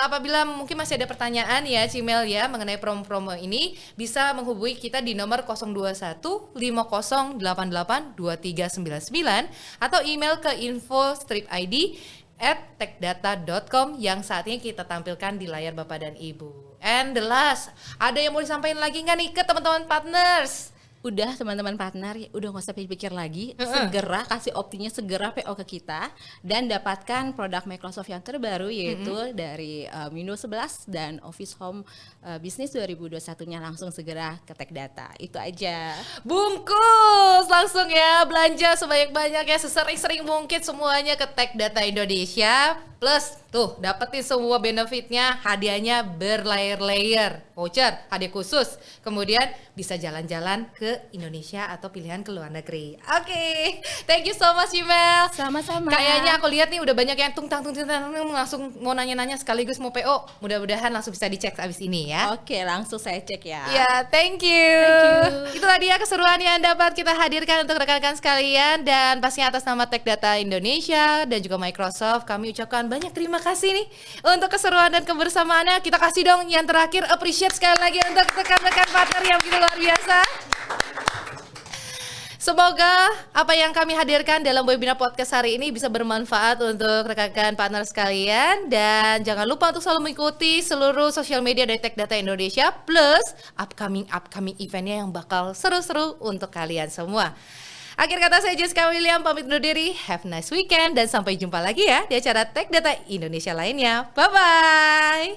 apabila mungkin masih ada pertanyaan ya Cimel ya mengenai promo-promo ini bisa menghubungi kita di nomor 021 5088 2399 atau email ke info-id@techdata.com yang saat ini kita tampilkan di layar Bapak dan Ibu. And the last, ada yang mau disampaikan lagi nggak nih ke teman-teman partners? Udah teman-teman partner, udah nggak usah pikir lagi, segera kasih Optinya, segera PO ke kita dan dapatkan produk Microsoft yang terbaru yaitu dari Windows 11 dan Office Home Business 2021-nya langsung segera ke Tech Data. Itu aja. Bungkus langsung ya belanja sebanyak-banyaknya sesering-sering mungkin semuanya ke Tech Data Indonesia. Plus tuh dapetin semua benefitnya, hadiahnya berlayer-layer, voucher, hadiah khusus. Kemudian bisa jalan-jalan ke Indonesia atau pilihan ke luar negeri. Oke, thank you so much Cimel. Sama-sama. Kayaknya aku lihat nih udah banyak yang tung langsung mau nanya-nanya sekaligus mau PO. Mudah-mudahan langsung bisa dicek abis ini ya. Oke, langsung saya cek ya. Ya, thank you. Itulah dia keseruan yang dapat kita hadirkan untuk rekan-rekan sekalian dan pastinya atas nama Tech Data Indonesia dan juga Microsoft kami ucapkan banyak terima kasih nih untuk keseruan dan kebersamaannya. Kita kasih dong yang terakhir appreciate sekali lagi untuk rekan-rekan partner yang begitu luar biasa. Semoga apa yang kami hadirkan dalam webinar podcast hari ini bisa bermanfaat untuk rekan-rekan partner sekalian dan jangan lupa untuk selalu mengikuti seluruh sosial media dari Tech Data Indonesia plus upcoming eventnya yang bakal seru-seru untuk kalian semua. Akhir kata saya Jessica William pamit undur diri. Have a nice weekend dan sampai jumpa lagi ya di acara Tech Data Indonesia lainnya. Bye bye.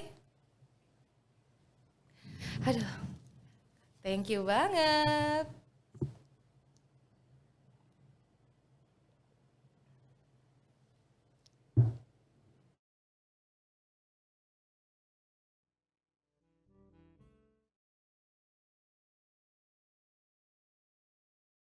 Aduh, thank you banget.